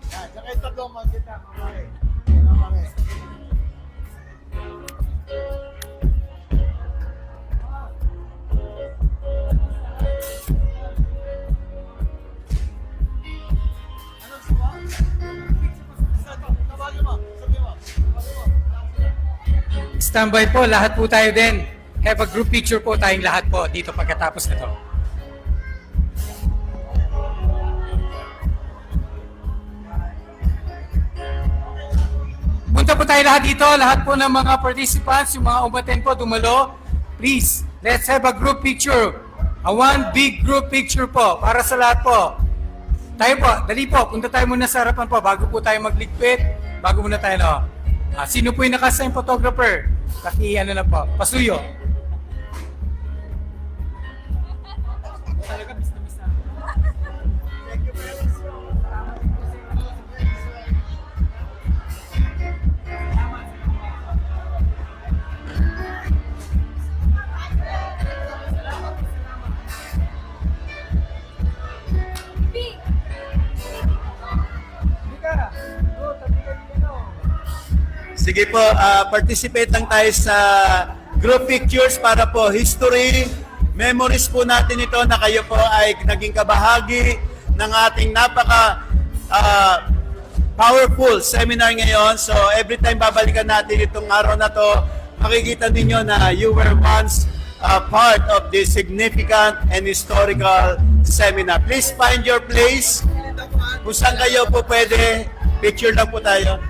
Yan, saka yung tatlong magkita. Okay. Yan kami. Anong suwa? Tawagin mo. Sabi mo. Standby po, lahat po tayo din. Have a group picture po tayong lahat po dito pagkatapos na to. Punta po tayo lahat dito, lahat po ng mga participants, yung mga umaten po, dumalo. Please, let's have a group picture. A one big group picture po, para sa lahat po. Tayo po, dali po, punta tayo muna sa harapan po, bago po tayo magligpit, bago muna tayo, no? Sino po yung nakasign photographer? Ano na po, pasuyo. Sige po, participate lang tayo sa group pictures para po history, memories po natin ito na kayo po ay naging kabahagi ng ating powerful seminar ngayon. So every time babalikan natin itong araw na to, makikita ninyo na you were once part of this significant and historical seminar. Please find your place. Kung saan kayo po pwede, picture lang po tayo.